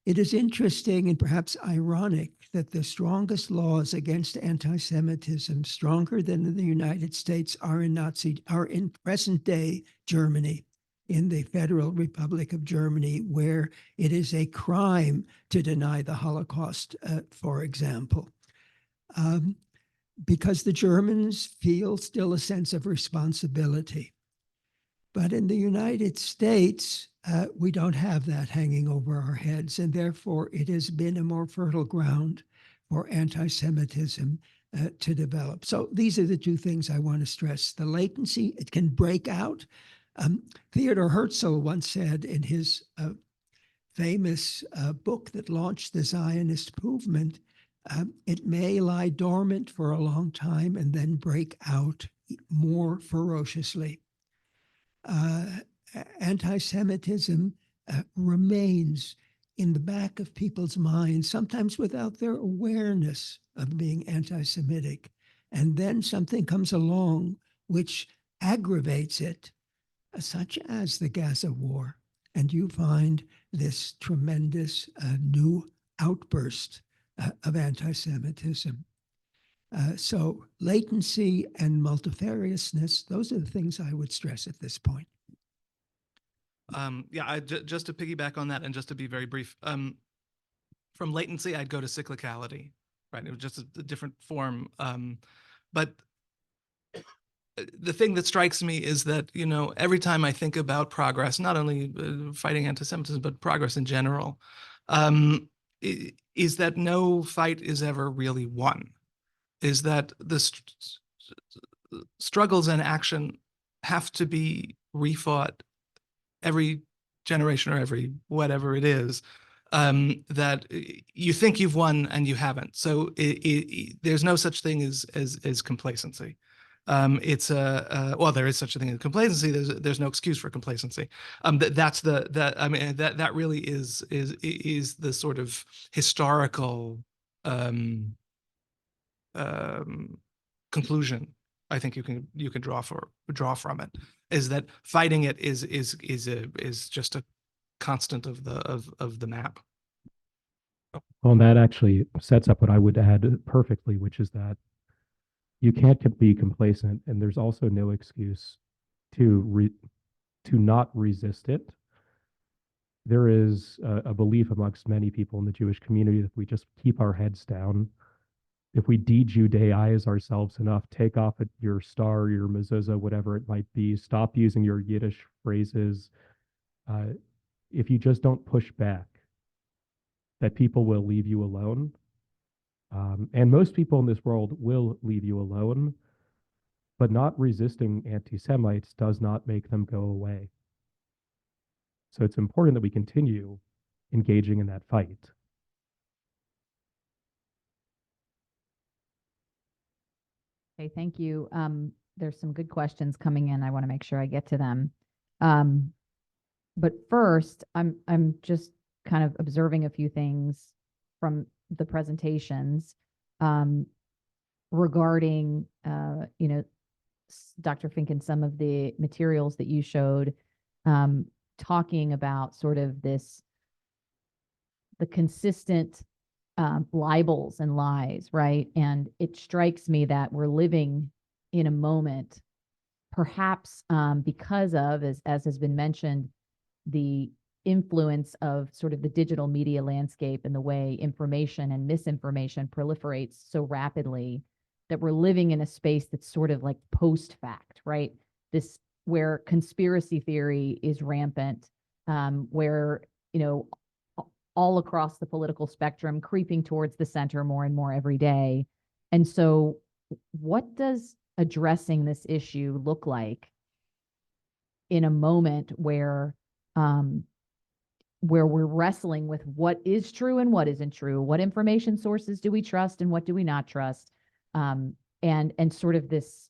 It is interesting and perhaps ironic that the strongest laws against anti-Semitism, stronger than in the United States, are in present-day Germany, in the Federal Republic of Germany, where it is a crime to deny the Holocaust, for example. Because the Germans feel still a sense of responsibility. But in the United States, we don't have that hanging over our heads, and therefore it has been a more fertile ground for anti-Semitism to develop. So these are the two things I want to stress. The latency, it can break out. Theodor Herzl once said in his famous book that launched the Zionist movement, it may lie dormant for a long time and then break out more ferociously. Anti-Semitism remains in the back of people's minds, sometimes without their awareness of being anti-Semitic. And then something comes along which aggravates it, such as the Gaza war. And you find this tremendous new outburst of anti-Semitism. So latency and multifariousness, those are the things I would stress at this point. Yeah, just to piggyback on that and just to be very brief, from latency, I'd go to cyclicality, right? It was just a different form. But the thing that strikes me is that, you know, every time I think about progress, not only fighting anti-Semitism, but progress in general, is that no fight is ever really won. Is that the struggles and action have to be refought every generation or every whatever it is, that you think you've won and you haven't. So there's no such thing as complacency. Well, there is such a thing as complacency. There's no excuse for complacency. That really is the sort of historical conclusion I think you can draw from it, is that fighting it is just a constant of the map. Well, that actually sets up what I would add perfectly, which is that you can't be complacent, and there's also no excuse to not resist it. There is a belief amongst many people in the Jewish community that if we just keep our heads down, if we de-Judaize ourselves enough, take off your star, your mezuzah, whatever it might be, stop using your Yiddish phrases, if you just don't push back, that people will leave you alone. And most people in this world will leave you alone, but not resisting anti-Semites does not make them go away. So it's important that we continue engaging in that fight. Okay, thank you. There's some good questions coming in. I want to make sure I get to them. But first, I'm just kind of observing a few things from the presentations regarding, you know, Dr. Finkin, some of the materials that you showed, talking about sort of the consistent libels and lies, right? And it strikes me that we're living in a moment, perhaps because of, as has been mentioned, the influence of sort of the digital media landscape and the way information and misinformation proliferates so rapidly, that we're living in a space that's sort of like post-fact, right? This where conspiracy theory is rampant, where, you know, all across the political spectrum, creeping towards the center more and more every day. And so what does addressing this issue look like in a moment where we're wrestling with what is true and what isn't true, what information sources do we trust and what do we not trust, and sort of this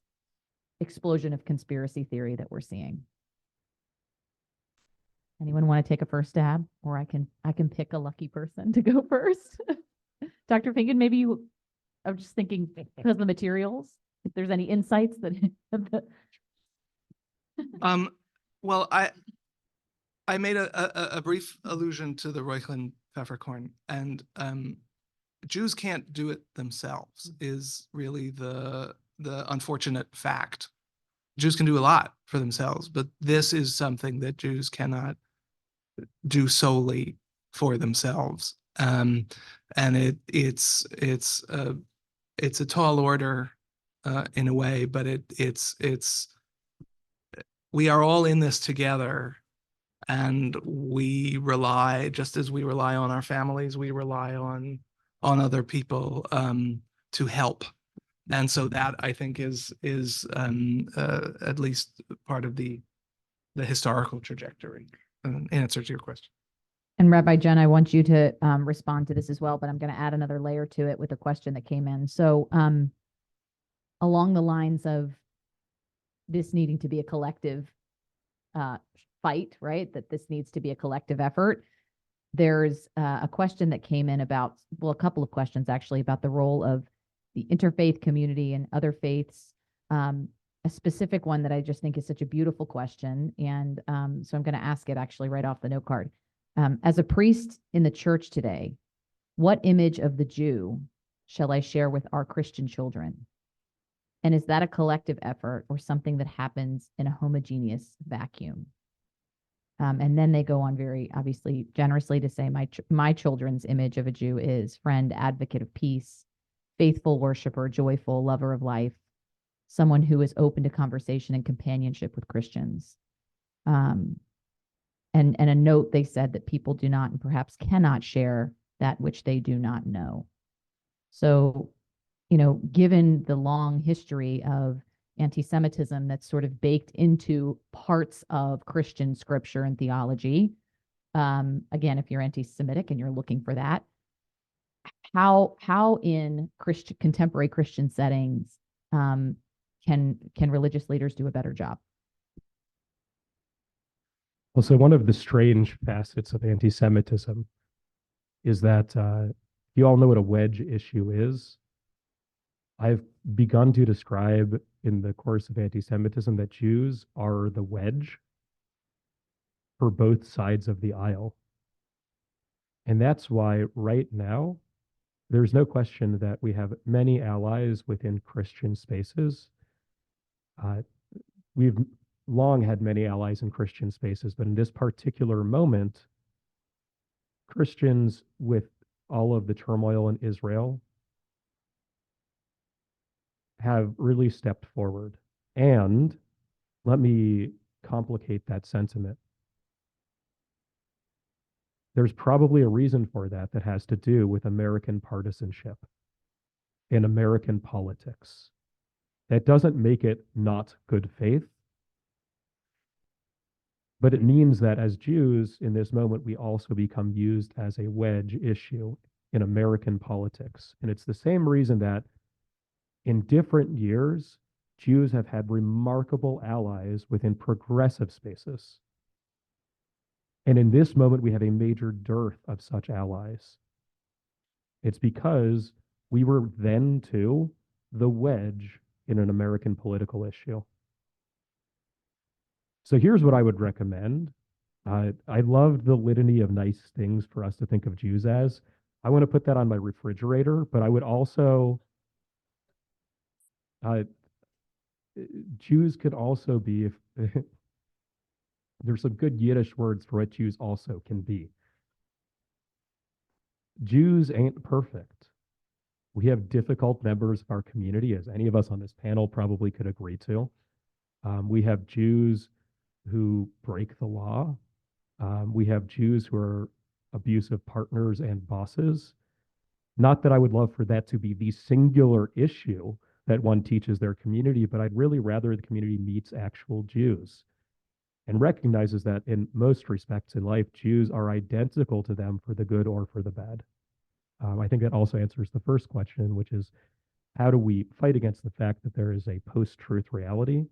explosion of conspiracy theory that we're seeing? Anyone want to take a first stab, or I can pick a lucky person to go first? Dr. Finkin, maybe you. I'm just thinking because of the materials, if there's any insights that. Well, I made a brief allusion to the Reuchlin peppercorn, and Jews can't do it themselves is really the unfortunate fact. Jews can do a lot for themselves, but this is something that Jews cannot do solely for themselves. And it's a tall order in a way, but it's we are all in this together, and we rely, just as we rely on our families, we rely on other people to help. And so that, I think, is at least part of the historical trajectory. In answer to your question. And Rabbi Jun, I want you to respond to this as well, but I'm going to add another layer to it with a question that came in. So along the lines of this needing to be a collective fight, right? That this needs to be a collective effort. There's a question that came in about, well, a couple of questions actually about the role of the interfaith community and other faiths. A specific one that I just think is such a beautiful question. And so I'm going to ask it actually right off the note card. As a priest in the church today, what image of the Jew shall I share with our Christian children? And is that a collective effort or something that happens in a homogeneous vacuum? And then they go on very obviously generously to say, my children's image of a Jew is friend, advocate of peace, faithful worshiper, joyful, lover of life, someone who is open to conversation and companionship with Christians. And a note, they said that people do not and perhaps cannot share that which they do not know. So, you know, given the long history of anti-Semitism that's sort of baked into parts of Christian scripture and theology, again, if you're anti-Semitic and you're looking for that, how in contemporary Christian settings can religious leaders do a better job? Well, so one of the strange facets of anti-Semitism is that you all know what a wedge issue is. I've begun to describe in the course of anti-Semitism that Jews are the wedge for both sides of the aisle. And that's why right now, there's no question that we have many allies within Christian spaces. We've long had many allies in Christian spaces, but in this particular moment, Christians, with all of the turmoil in Israel, have really stepped forward. And let me complicate that sentiment. There's probably a reason for that has to do with American partisanship and American politics. That doesn't make it not good faith, but it means that as Jews in this moment, we also become used as a wedge issue in American politics. And it's the same reason that in different years, Jews have had remarkable allies within progressive spaces. And in this moment, we have a major dearth of such allies. It's because we were then, too, the wedge in an American political issue. So here's what I would recommend. I love the litany of nice things for us to think of Jews as. I want to put that on my refrigerator, but I would also, Jews could also be, if there's some good Yiddish words for what Jews also can be. Jews ain't perfect. We have difficult members of our community, as any of us on this panel probably could agree to. We have Jews who break the law. We have Jews who are abusive partners and bosses. Not that I would love for that to be the singular issue that one teaches their community, but I'd really rather the community meets actual Jews and recognizes that in most respects in life, Jews are identical to them for the good or for the bad. I think that also answers the first question, which is how do we fight against the fact that there is a post-truth reality?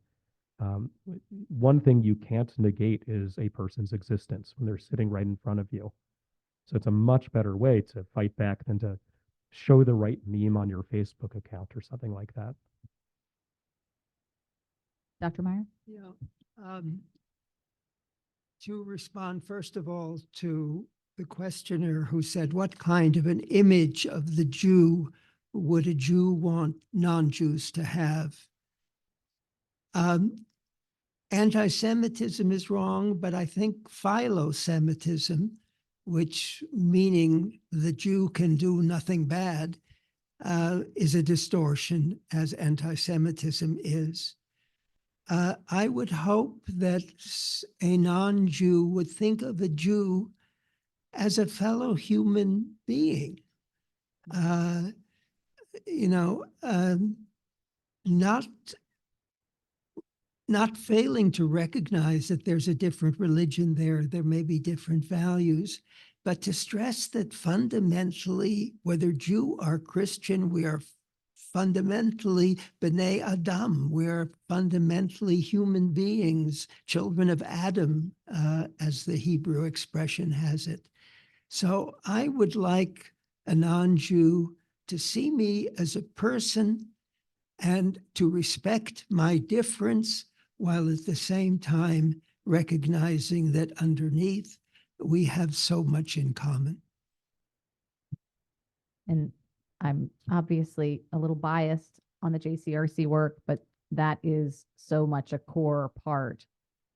One thing you can't negate is a person's existence when they're sitting right in front of you. So it's a much better way to fight back than to show the right meme on your Facebook account or something like that. Dr. Meyer? Yeah. To respond, first of all, to the questioner who said, what kind of an image of the Jew would a Jew want non-Jews to have? Anti-Semitism is wrong, but I think philo-Semitism, which meaning the Jew can do nothing bad, is a distortion, as anti-Semitism is. I would hope that a non-Jew would think of a Jew as a fellow human being, not failing to recognize that there's a different religion there may be different values, but to stress that fundamentally, whether Jew or Christian, we are fundamentally B'nai Adam. We're fundamentally human beings, children of Adam, as the Hebrew expression has it. So I would like a non-Jew to see me as a person and to respect my difference, while at the same time recognizing that underneath we have so much in common. And I'm obviously a little biased on the JCRC work, but that is so much a core part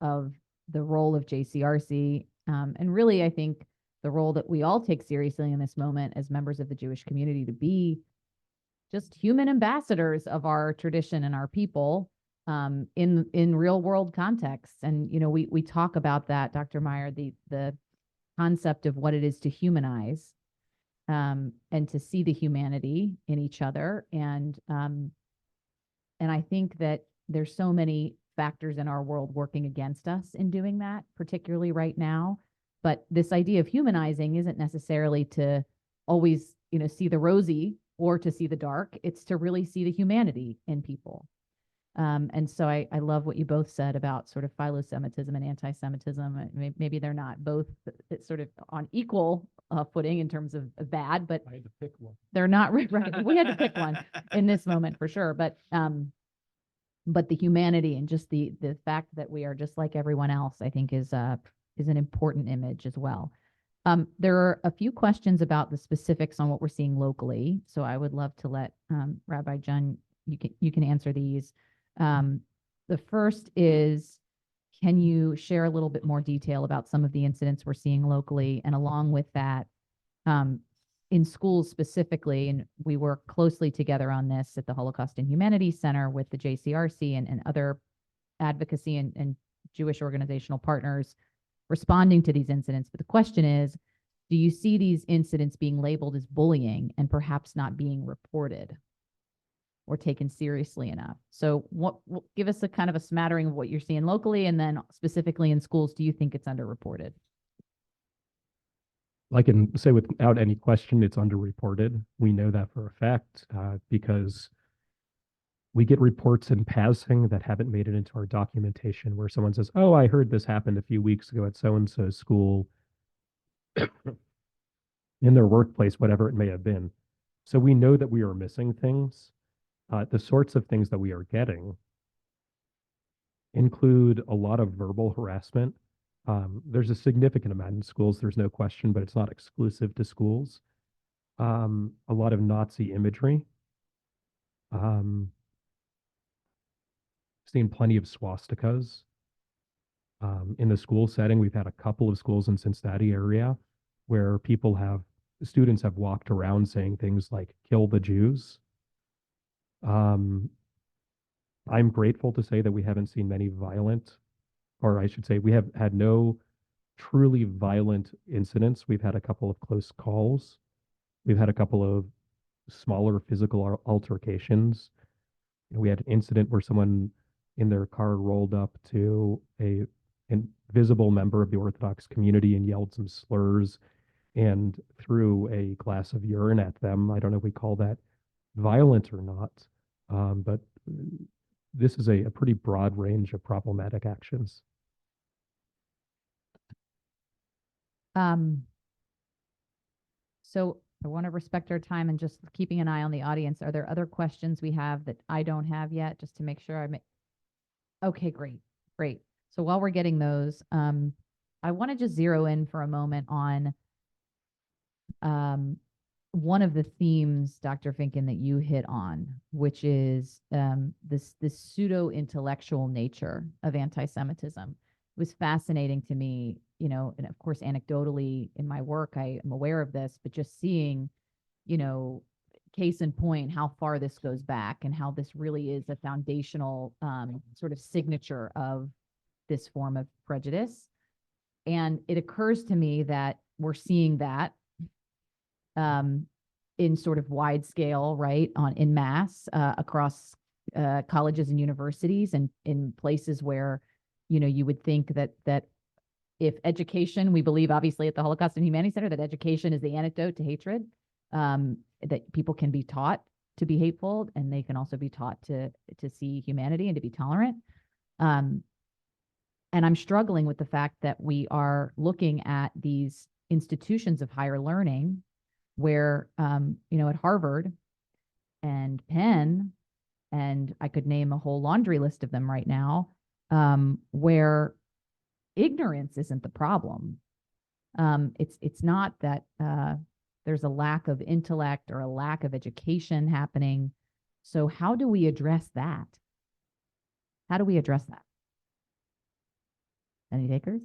of the role of JCRC. And really, I think the role that we all take seriously in this moment as members of the Jewish community, to be just human ambassadors of our tradition and our people in real world contexts. And, you know, we talk about that, Dr. Meyer, the concept of what it is to humanize and to see the humanity in each other. And I think that there's so many factors in our world working against us in doing that, particularly right now. But this idea of humanizing isn't necessarily to always, you know, see the rosy or to see the dark. It's to really see the humanity in people. And so I love what you both said about sort of philo-Semitism and anti-Semitism. Maybe they're not both sort of on equal footing in terms of bad, but I had to pick one. they're not right. We had to pick one in this moment for sure. But the humanity and just the fact that we are just like everyone else, I think is an important image as well. There are a few questions about the specifics on what we're seeing locally. So I would love to let Rabbi Jun, you can answer these. The first is, can you share a little bit more detail about some of the incidents we're seeing locally? And along with that, in schools specifically, and we work closely together on this at the Holocaust and Humanity Center with the JCRC and other advocacy and Jewish organizational partners responding to these incidents. But the question is, do you see these incidents being labeled as bullying and perhaps not being reported or taken seriously enough? So give us a kind of a smattering of what you're seeing locally, and then specifically in schools, do you think it's underreported? I can say without any question, it's underreported. We know that for a fact because we get reports in passing that haven't made it into our documentation, where someone says, oh, I heard this happened a few weeks ago at so-and-so school, in their workplace, whatever it may have been. So we know that we are missing things. The sorts of things that we are getting include a lot of verbal harassment. There's a significant amount in schools, there's no question, but it's not exclusive to schools. A lot of Nazi imagery. Seen plenty of swastikas. In the school setting, we've had a couple of schools in Cincinnati area where students have walked around saying things like, kill the Jews. I'm grateful to say that we haven't seen many violent, or I should say we have had no truly violent incidents. We've had a couple of close calls. We've had a couple of smaller physical altercations. We had an incident where someone in their car rolled up to an invisible member of the Orthodox community and yelled some slurs and threw a glass of urine at them. I don't know if we call that violent or not, but this is a pretty broad range of problematic actions. So I want to respect our time and just keeping an eye on the audience. Are there other questions we have that I don't have yet, just to make sure Okay, great. So while we're getting those, I want to just zero in for a moment on one of the themes, Dr. Finkin, that you hit on, which is this pseudo-intellectual nature of anti-Semitism. It was fascinating to me, you know, and of course, anecdotally in my work, I am aware of this, but just seeing, you know, case in point, how far this goes back and how this really is a foundational sort of signature of this form of prejudice. And it occurs to me that we're seeing that in sort of wide scale, right, in mass across colleges and universities, and in places where, you know, you would think that if education, we believe obviously at the Holocaust and Humanity Center that education is the antidote to hatred, that people can be taught to be hateful, and they can also be taught to see humanity and to be tolerant. And I'm struggling with the fact that we are looking at these institutions of higher learning where, at Harvard and Penn, and I could name a whole laundry list of them right now, where ignorance isn't the problem. It's not that there's a lack of intellect or a lack of education happening. So how do we address that? How do we address that? Any takers?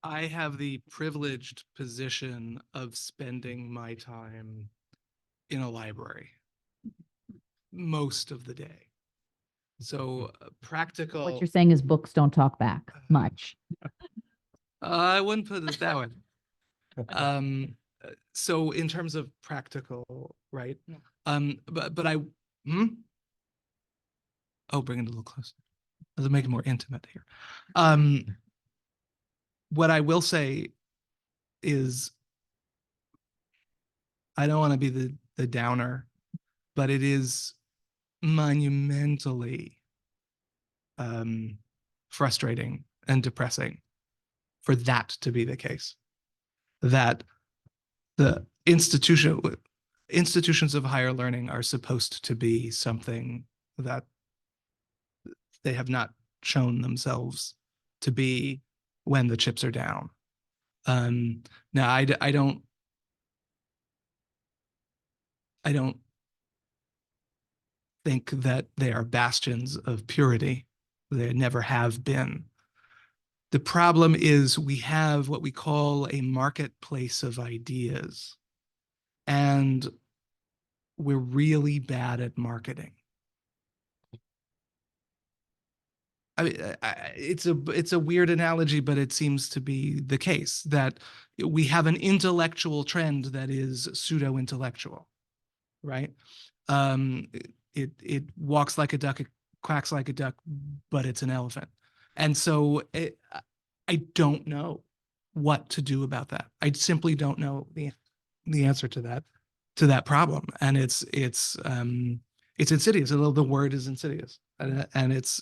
I have the privileged position of spending my time in a library most of the day. So practical. What you're saying is books don't talk back much. I wouldn't put it that way. So in terms of practical, right? But I, oh, bring it a little closer. Let's make it more intimate here. What I will say is, I don't want to be the downer, but it is monumentally frustrating and depressing for that to be the case. That the institutions of higher learning are supposed to be something that they have not shown themselves to be when the chips are down. Now, I don't think that they are bastions of purity. They never have been. The problem is we have what we call a marketplace of ideas, and we're really bad at marketing. I mean, it's a weird analogy, but it seems to be the case that we have an intellectual trend that is pseudo-intellectual, right? It walks like a duck, it quacks like a duck, but it's an elephant. And so I don't know what to do about that. I simply don't know the answer to that problem, and it's insidious. Although the word is insidious, and it's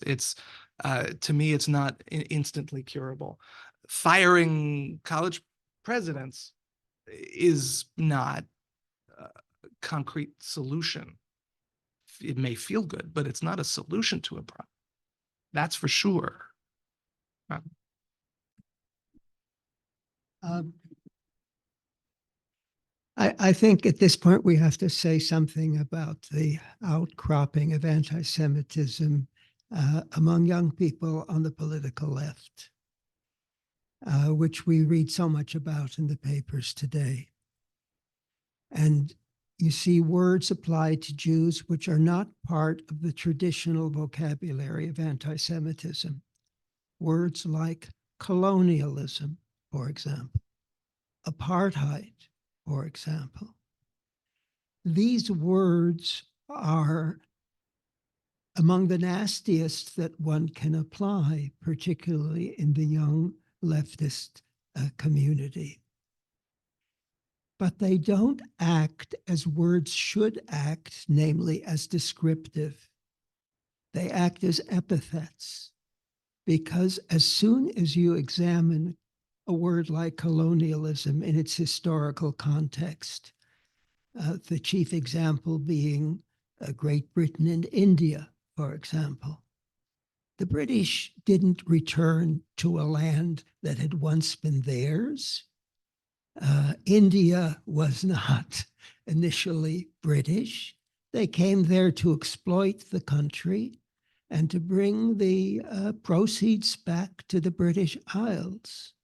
to me, it's not instantly curable. Firing college presidents is not a concrete solution. It may feel good, but it's not a solution to a problem. That's for sure. I think at this point we have to say something about the outcropping of anti-Semitism among young people on the political left, which we read so much about in the papers today. And you see words applied to Jews which are not part of the traditional vocabulary of anti-Semitism. Words like colonialism, for example, apartheid, for example. These words are among the nastiest that one can apply, particularly in the young leftist community. But they don't act as words should act, namely as descriptive. They act as epithets, because as soon as you examine a word like colonialism in its historical context, the chief example being Great Britain and India, for example. The British didn't return to a land that had once been theirs. India was not initially British. They came there to exploit the country and to bring the proceeds back to the British Isles.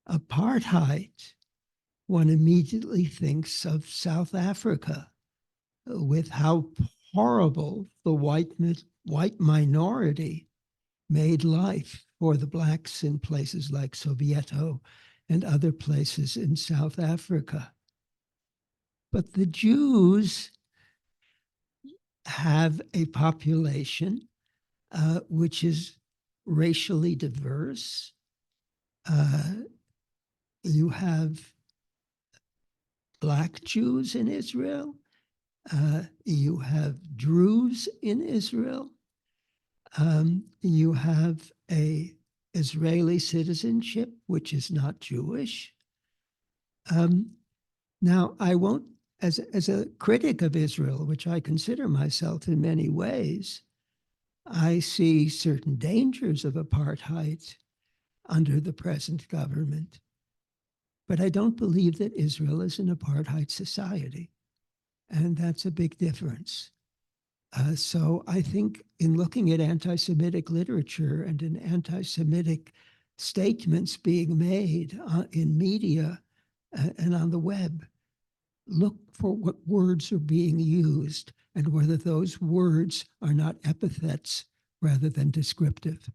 Apartheid, one immediately thinks of South Africa, with how horrible the white minority made life for the blacks in places like Soweto and other places in South Africa. But the Jews, have a population which is racially diverse. You have Black Jews in Israel. You have Druze in Israel. You have a Israeli citizenship, which is not Jewish. Now, I won't, as a critic of Israel, which I consider myself in many ways, I see certain dangers of apartheid under the present government. But I don't believe that Israel is an apartheid society. And that's a big difference. So I think in looking at anti-Semitic literature and in anti-Semitic statements being made in media and on the web, look for what words are being used and whether those words are not epithets rather than descriptive.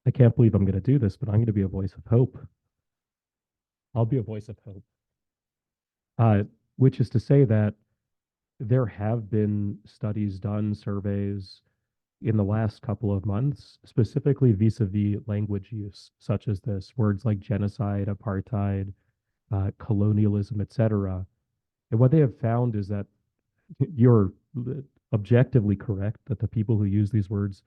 I can't believe I'm going to do this, but I'm going to be a voice of hope. I'll be a voice of hope. Which is to say that there have been studies done, surveys in the last couple of months, specifically vis-a-vis language use, such as this, words like genocide, apartheid, colonialism, etc. And what they have found is that you're objectively correct that the people who use these words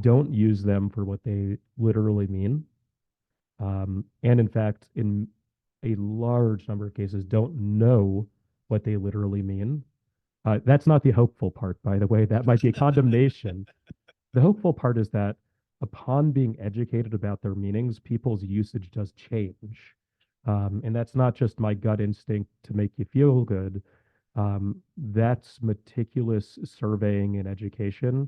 don't use them for what they literally mean. And in fact, in a large number of cases, don't know what they literally mean. That's not the hopeful part, by the way. That might be a condemnation. The hopeful part is that upon being educated about their meanings, people's usage does change. And that's not just my gut instinct to make you feel good. That's meticulous surveying and education.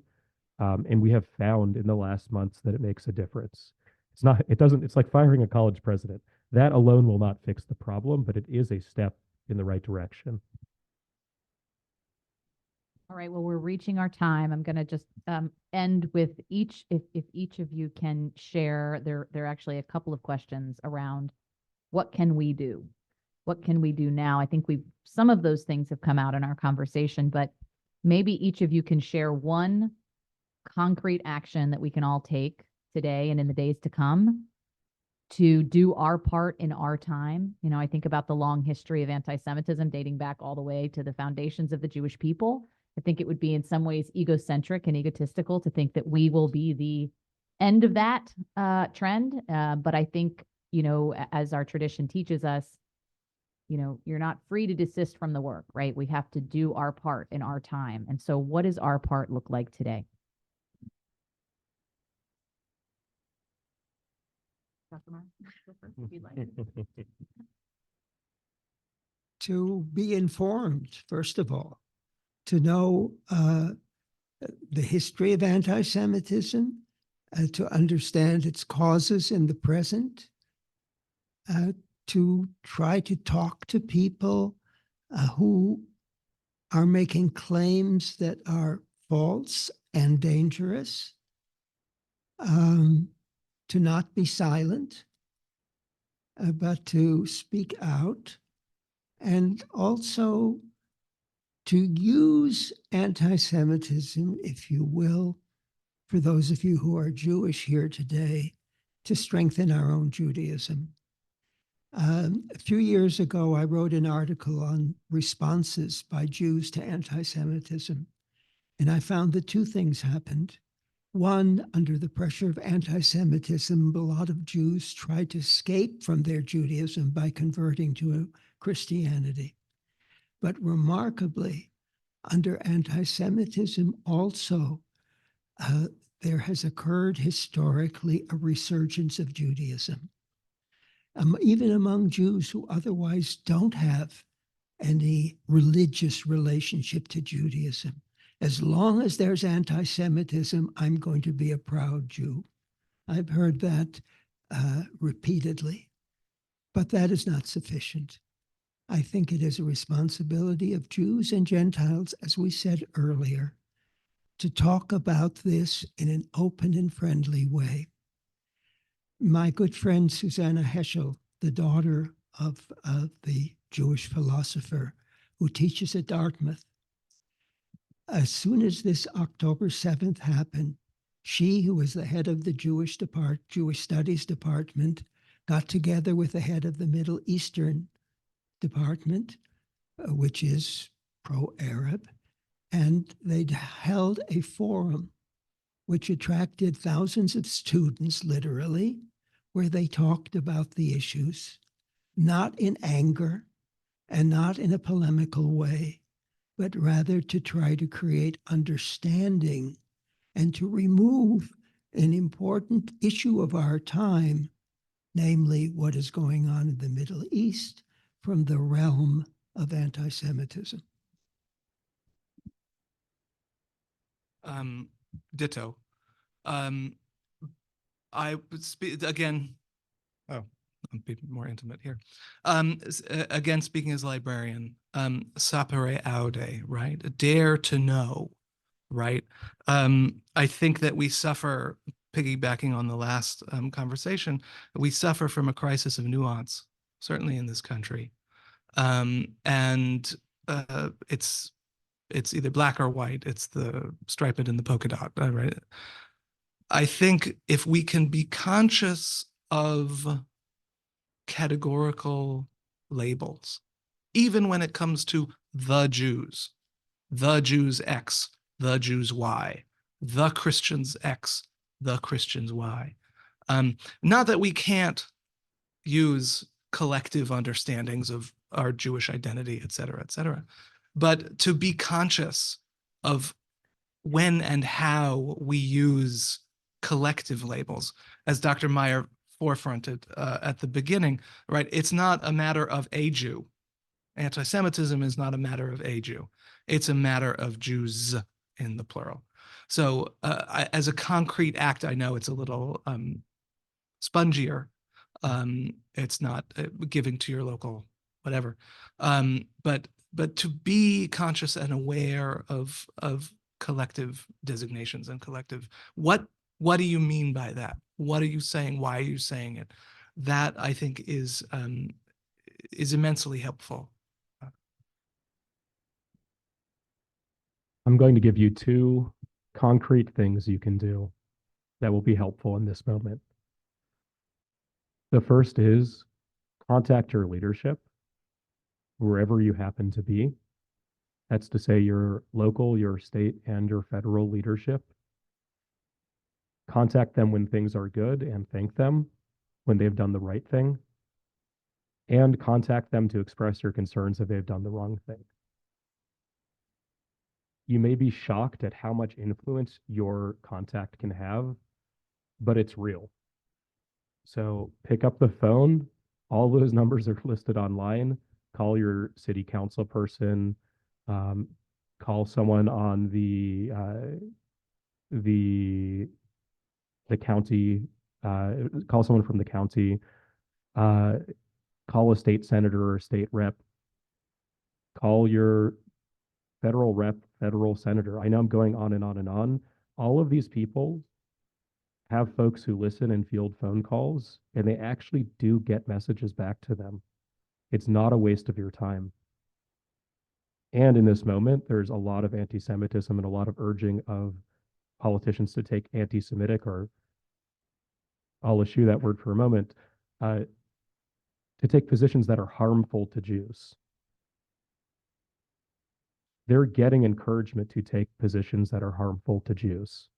And we have found in the last months that it makes a difference. It's like firing a college president. That alone will not fix the problem, but it is a step in the right direction. All right, well, we're reaching our time. I'm going to just end with each, if each of you can share, there are actually a couple of questions around what can we do? What can we do now? I think some of those things have come out in our conversation, but maybe each of you can share one concrete action that we can all take today and in the days to come to do our part in our time. You know, I think about the long history of anti-Semitism dating back all the way to the foundations of the Jewish people. I think it would be in some ways egocentric and egotistical to think that we will be the end of that trend. But I think, you know, as our tradition teaches us, you know, you're not free to desist from the work, right? We have to do our part in our time. And so what does our part look like today? To be informed, first of all, to know the history of anti-Semitism, to understand its causes in the present, to try to talk to people who are making claims that are false and dangerous, to not be silent, but to speak out, and also to use anti-Semitism, if you will, for those of you who are Jewish here today, to strengthen our own Judaism. A few years ago, I wrote an article on responses by Jews to anti-Semitism, and I found that two things happened. One, under the pressure of anti-Semitism, a lot of Jews tried to escape from their Judaism by converting to Christianity. But remarkably, under anti-Semitism also, there has occurred historically a resurgence of Judaism. Even among Jews who otherwise don't have any religious relationship to Judaism. As long as there's anti-Semitism, I'm going to be a proud Jew. I've heard that repeatedly, but that is not sufficient. I think it is a responsibility of Jews and Gentiles, as we said earlier, to talk about this in an open and friendly way. My good friend Susanna Heschel, the daughter of the Jewish philosopher who teaches at Dartmouth. As soon as this October 7th happened, she, who was the head of the Jewish Studies Department, got together with the head of the Middle Eastern Department, which is pro-Arab, and they held a forum which attracted thousands of students, literally, where they talked about the issues, not in anger and not in a polemical way, but rather to try to create understanding and to remove an important issue of our time, namely what is going on in the Middle East, from the realm of anti-Semitism. Ditto. I would speak again. Oh, I'm being more intimate here. Again, speaking as librarian, sapere aude, right? Dare to know, right? I think that we suffer, piggybacking on the last conversation, we suffer from a crisis of nuance, certainly in this country. And it's either black or white. It's the striped and the polka dot, right? I think if we can be conscious of categorical labels, even when it comes to the Jews X, the Jews Y, the Christians X, the Christians Y. Not that we can't use collective understandings of our Jewish identity, et cetera, but to be conscious of when and how we use collective labels, as Dr. Meyer forefronted at the beginning, right? It's not a matter of a Jew. Anti-Semitism is not a matter of a Jew. It's a matter of Jews in the plural. So as a concrete act, I know it's a little spongier. It's not giving to your local whatever. But to be conscious and aware of collective designations and collective, what do you mean by that? What are you saying? Why are you saying it? That, I think, is immensely helpful. I'm going to give you two concrete things you can do that will be helpful in this moment. The first is contact your leadership, wherever you happen to be. That's to say your local, your state, and your federal leadership. Contact them when things are good and thank them when they've done the right thing. And contact them to express your concerns if they've done the wrong thing. You may be shocked at how much influence your contact can have, but it's real. So pick up the phone. All those numbers are listed online. Call your city council person. Call someone on the county. Call someone from the county. Call a state senator or state rep. Call your federal rep, federal senator. I know I'm going on and on and on. All of these people have folks who listen and field phone calls, and they actually do get messages back to them. It's not a waste of your time. And in this moment, there's a lot of anti-Semitism and a lot of urging of politicians to take anti-Semitic, or I'll eschew that word for a moment, to take positions that are harmful to Jews. They're getting encouragement to take positions that are harmful to Jews.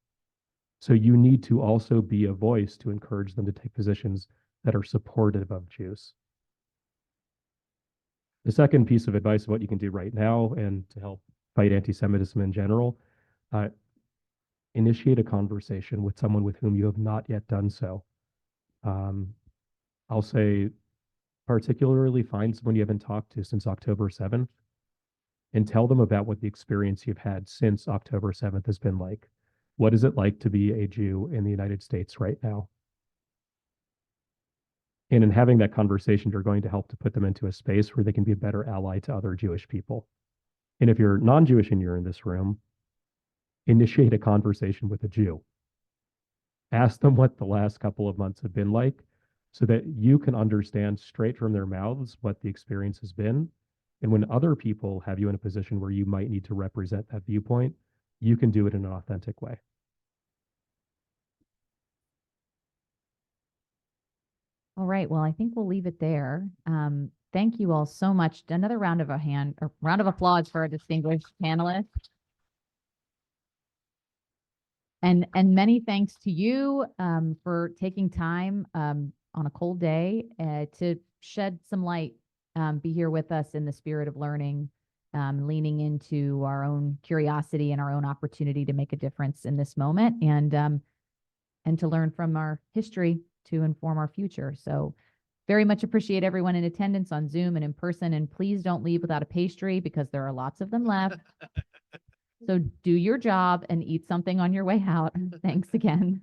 So you need to also be a voice to encourage them to take positions that are supportive of Jews. The second piece of advice of what you can do right now and to help fight anti-Semitism in general, initiate a conversation with someone with whom you have not yet done so. I'll say particularly find someone you haven't talked to since October 7th and tell them about what the experience you've had since October 7th has been like. What is it like to be a Jew in the United States right now? And in having that conversation, you're going to help to put them into a space where they can be a better ally to other Jewish people. And if you're non-Jewish and you're in this room, initiate a conversation with a Jew. Ask them what the last couple of months have been like so that you can understand straight from their mouths what the experience has been. And when other people have you in a position where you might need to represent that viewpoint, you can do it in an authentic way. All right. Well, I think we'll leave it there. Thank you all so much. Another round of round of applause for our distinguished panelists. And many thanks to you for taking time on a cold day to shed some light, be here with us in the spirit of learning, leaning into our own curiosity and our own opportunity to make a difference in this moment, and to learn from our history to inform our future. So very much appreciate everyone in attendance on Zoom and in person, and please don't leave without a pastry because there are lots of them left. So do your job and eat something on your way out. Thanks again.